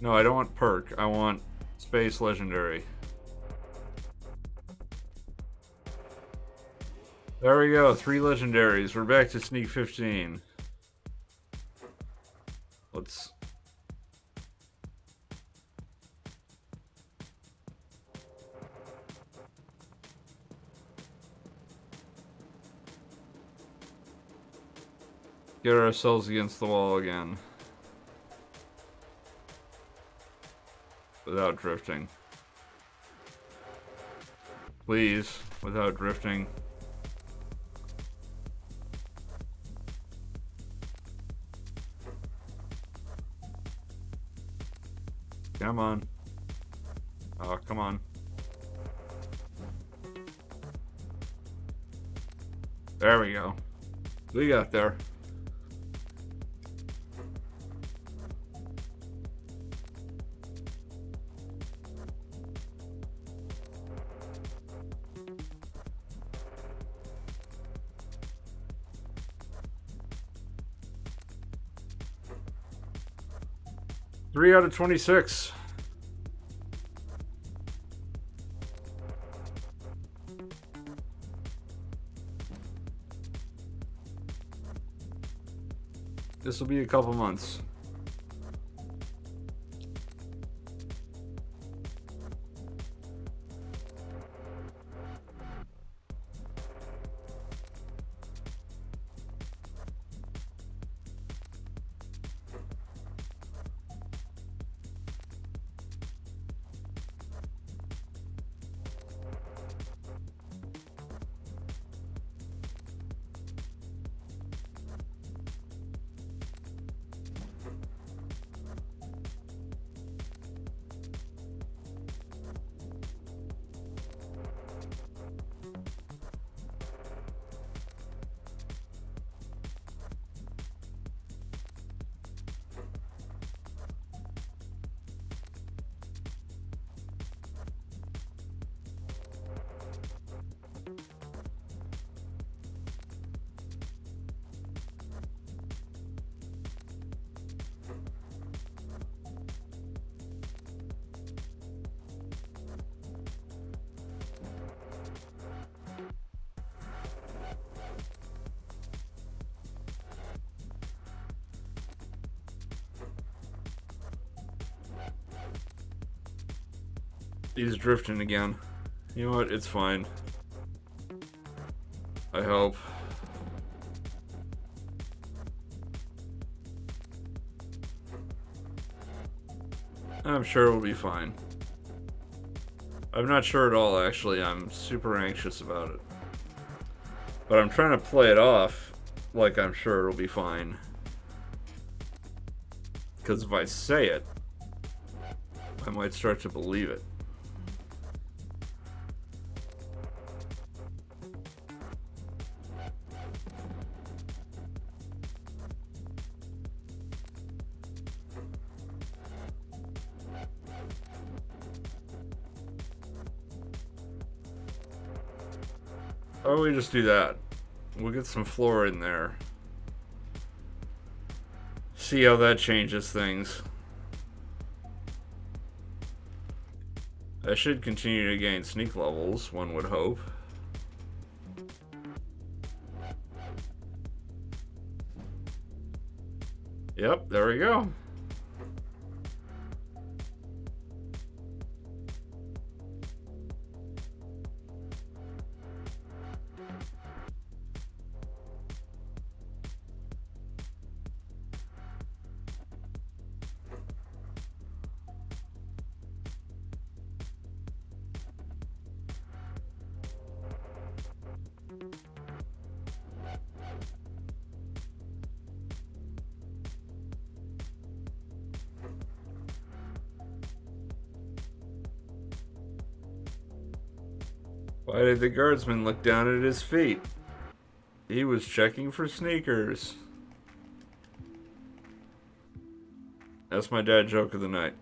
No, I don't want perk. I want space legendary. There we go. 3 legendaries. We're back to Sneak 15. Let's... get ourselves against the wall again. Without drifting. Please, without drifting. Come on. Oh, come on. There we go. We got there. Three out of 26. This will be a couple months. He's drifting again. You know what? It's fine. I hope. I'm sure it'll be fine. I'm not sure at all, actually. I'm super anxious about it. But I'm trying to play it off like I'm sure it'll be fine. Because if I say it, I might start to believe it. Oh, we just do that. We'll get some floor in there. See how that changes things. I should continue to gain sneak levels, one would hope. Yep, there we go. Why did the guardsman look down at his feet? He was checking for sneakers. That's my dad joke of the night.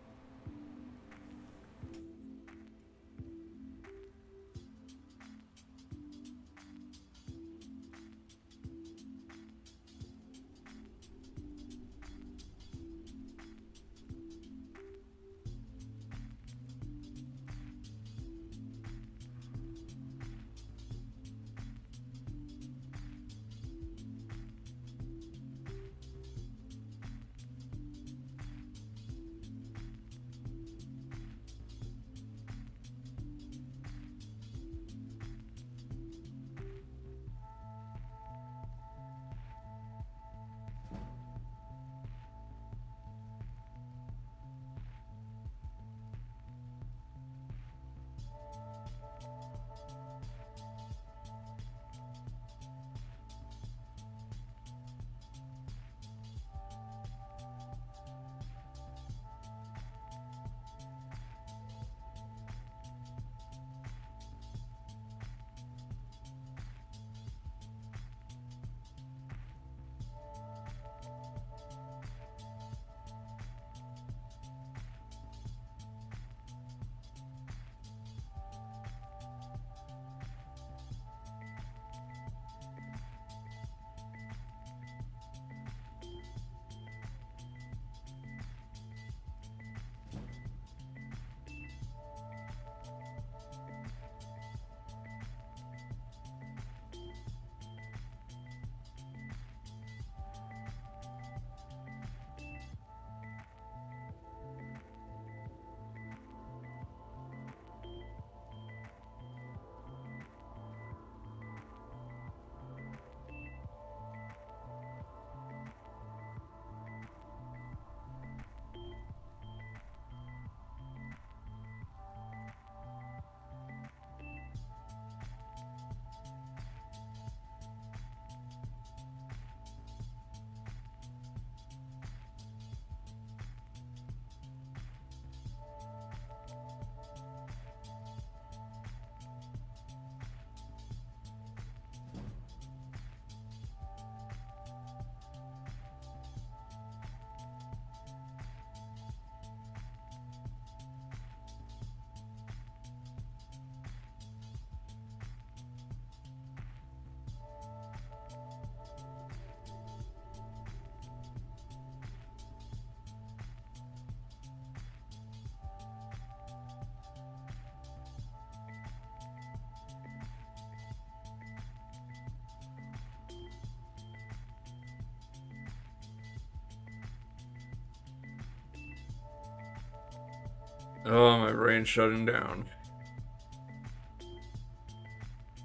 Oh, my brain's shutting down.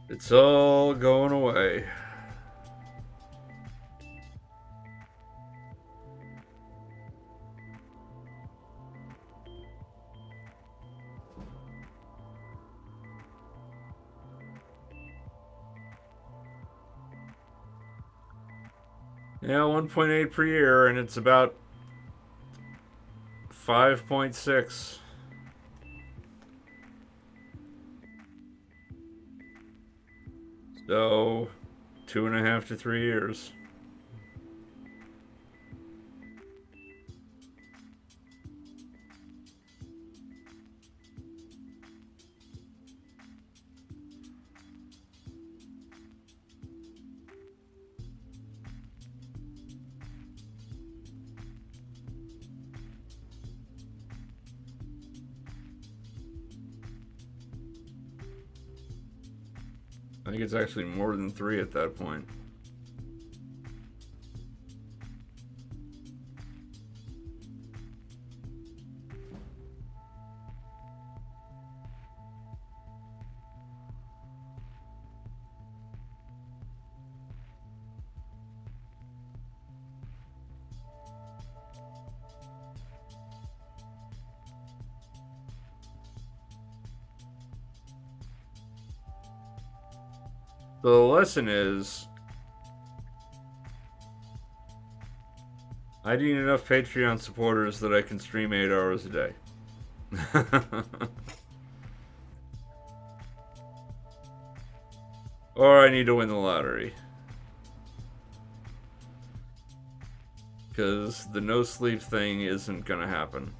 It's all going away. Yeah, 1.8 per year, and it's about 5.6. So, 2.5 to 3 years. I think it's actually more than 3 at that point. So the lesson is, I need enough Patreon supporters that I can stream 8 hours a day. Or I need to win the lottery. Because the no sleep thing isn't gonna happen.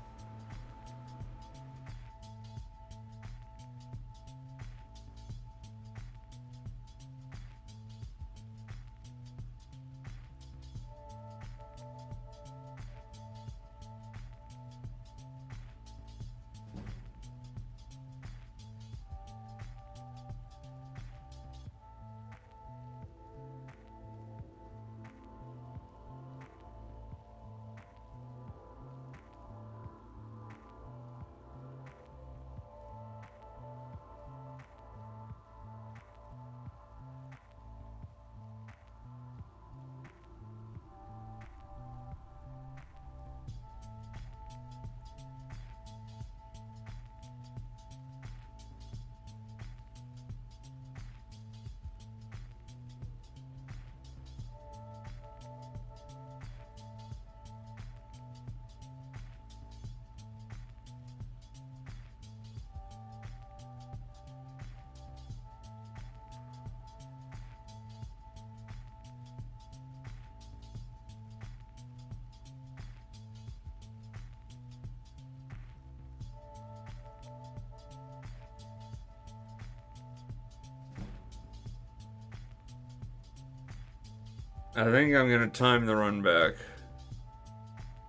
I think I'm gonna time the run back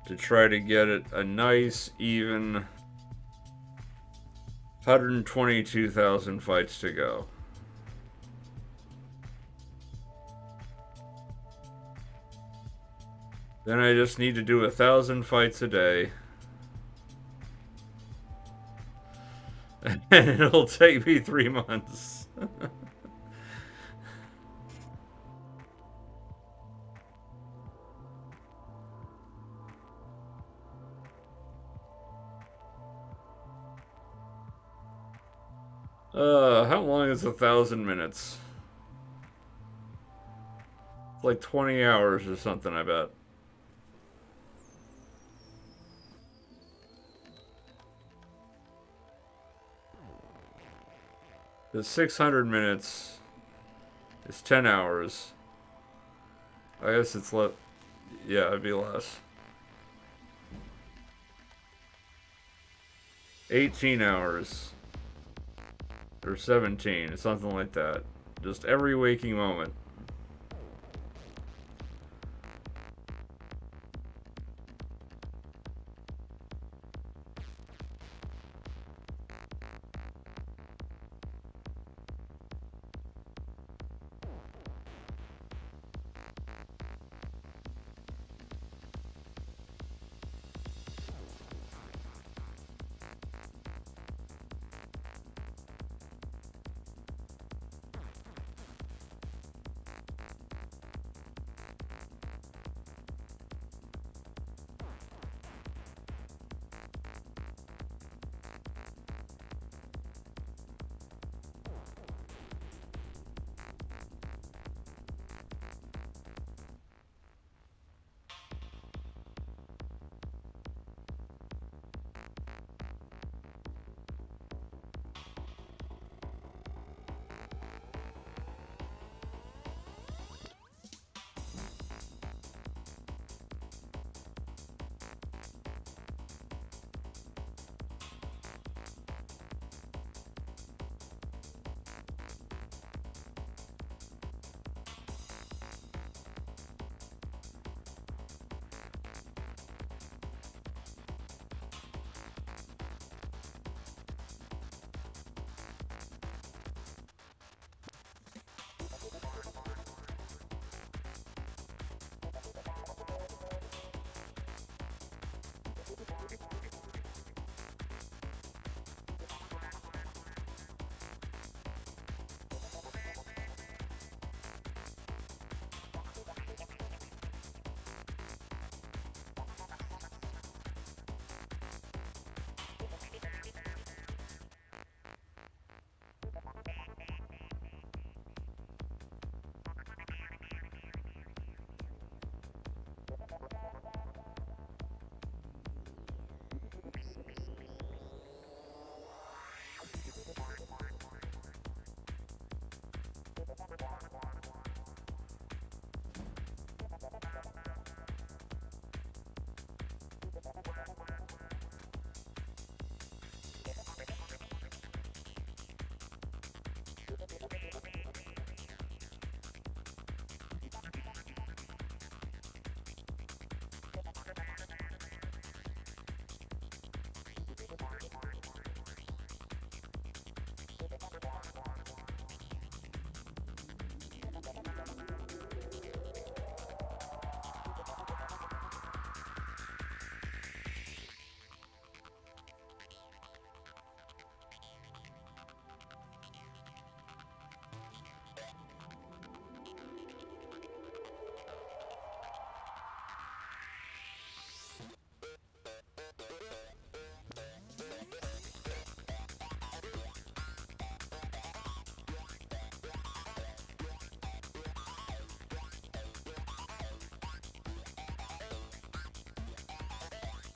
to try to get it a nice, even 122,000 fights to go. Then I just need to do 1,000 fights a day. And it'll take me 3 months. How long is 1,000 minutes? It's like 20 hours or something, I bet. The 600 minutes is 10 hours. I guess it's yeah, it'd be less. 18 hours. Or 17, something like that. Just every waking moment.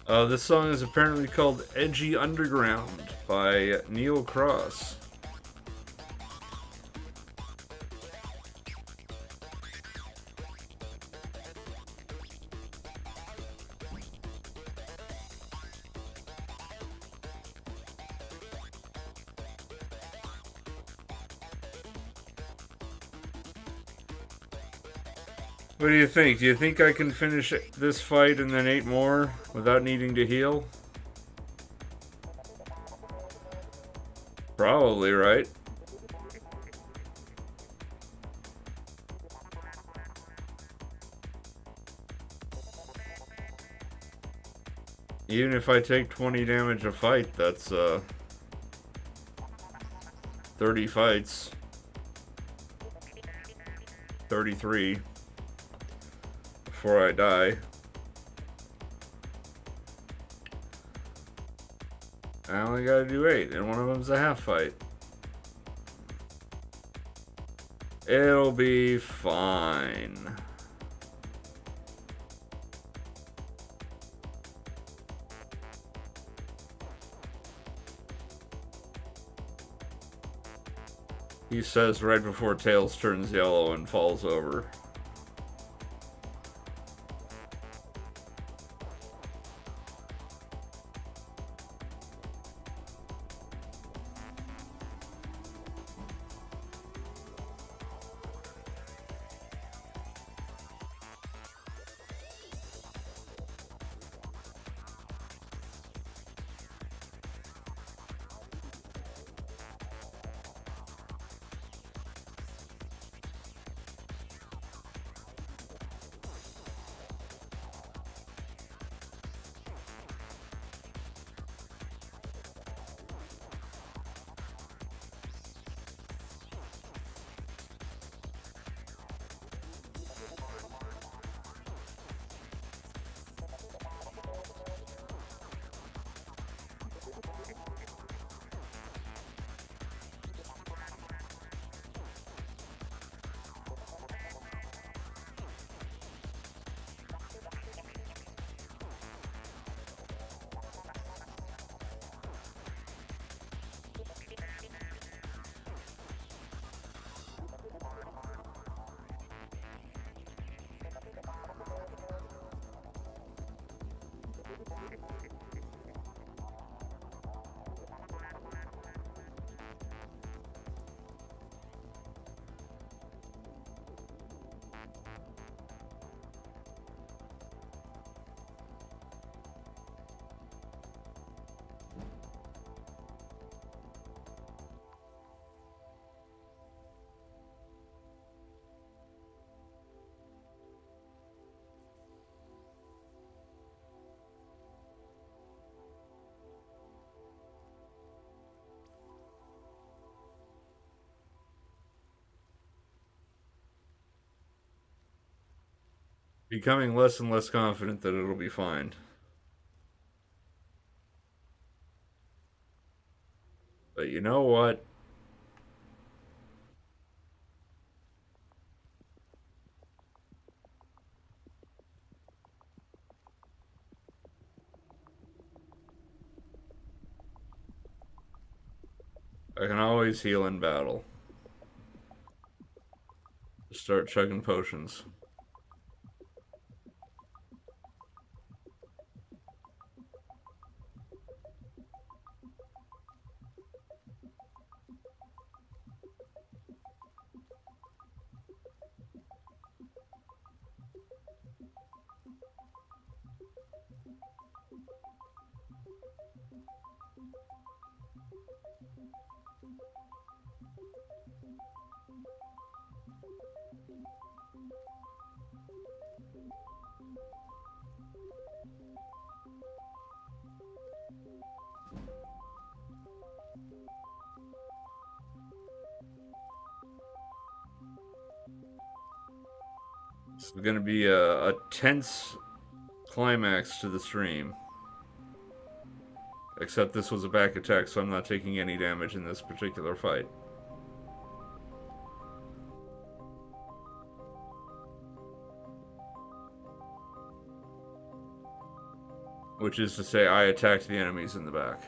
This song is apparently called Edgy Underground by Neil Cross. What do you think? Do you think I can finish this fight and then 8 more without needing to heal? Probably, right? Even if I take 20 damage a fight, that's 30 fights. 33 before I die. I only gotta do 8, and one of them's a half fight. It'll be fine. He says right before Tails turns yellow and falls over. Becoming less and less confident that it'll be fine. But you know what? I can always heal in battle. Just start chugging potions. This is going to be a tense climax to the stream. Except this was a back attack, so I'm not taking any damage in this particular fight. which is to say I attacked the enemies in the back.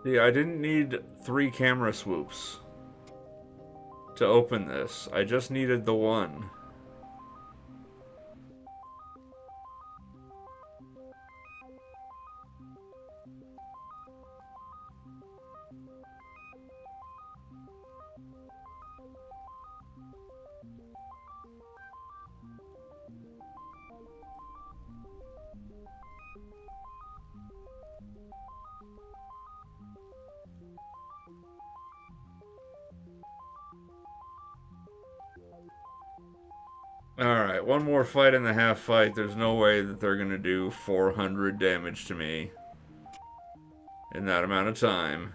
See, I didn't need 3 camera swoops to open this. I just needed the one. Alright, one more fight and a half fight. There's no way that they're gonna do 400 damage to me in that amount of time.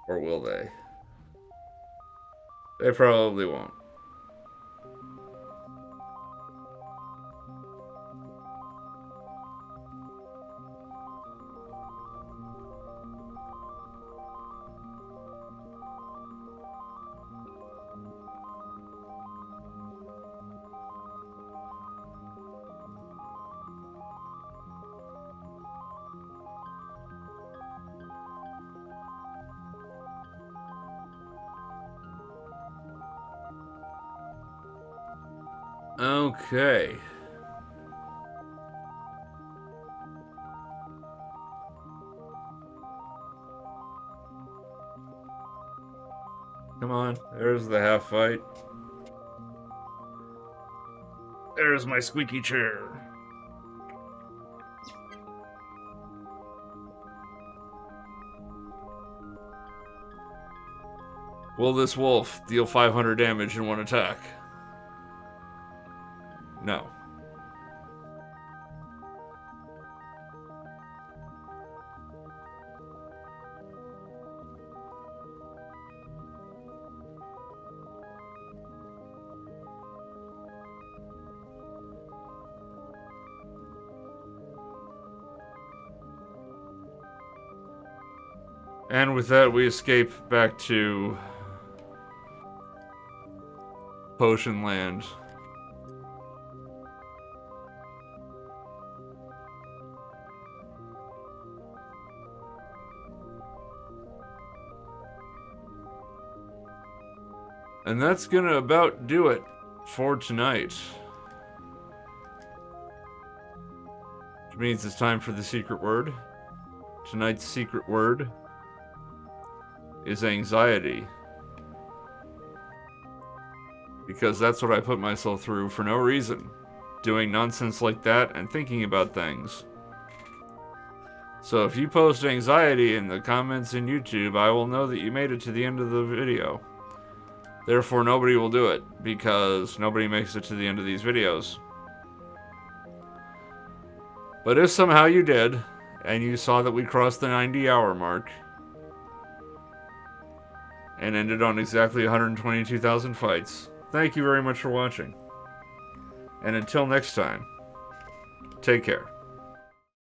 Or will they? They probably won't. Okay. Come on, there's the half fight. There's my squeaky chair. Will this wolf deal 500 damage in one attack? No. And with that, we escape back to Potion Land. And that's gonna about do it for tonight. Which means it's time for the secret word. Tonight's secret word is anxiety. Because that's what I put myself through for no reason. Doing nonsense like that and thinking about things. So if you post anxiety in the comments in YouTube, I will know that you made it to the end of the video. Therefore, nobody will do it, because nobody makes it to the end of these videos. But if somehow you did, and you saw that we crossed the 90-hour mark, and ended on exactly 122,000 fights, thank you very much for watching. And until next time, take care.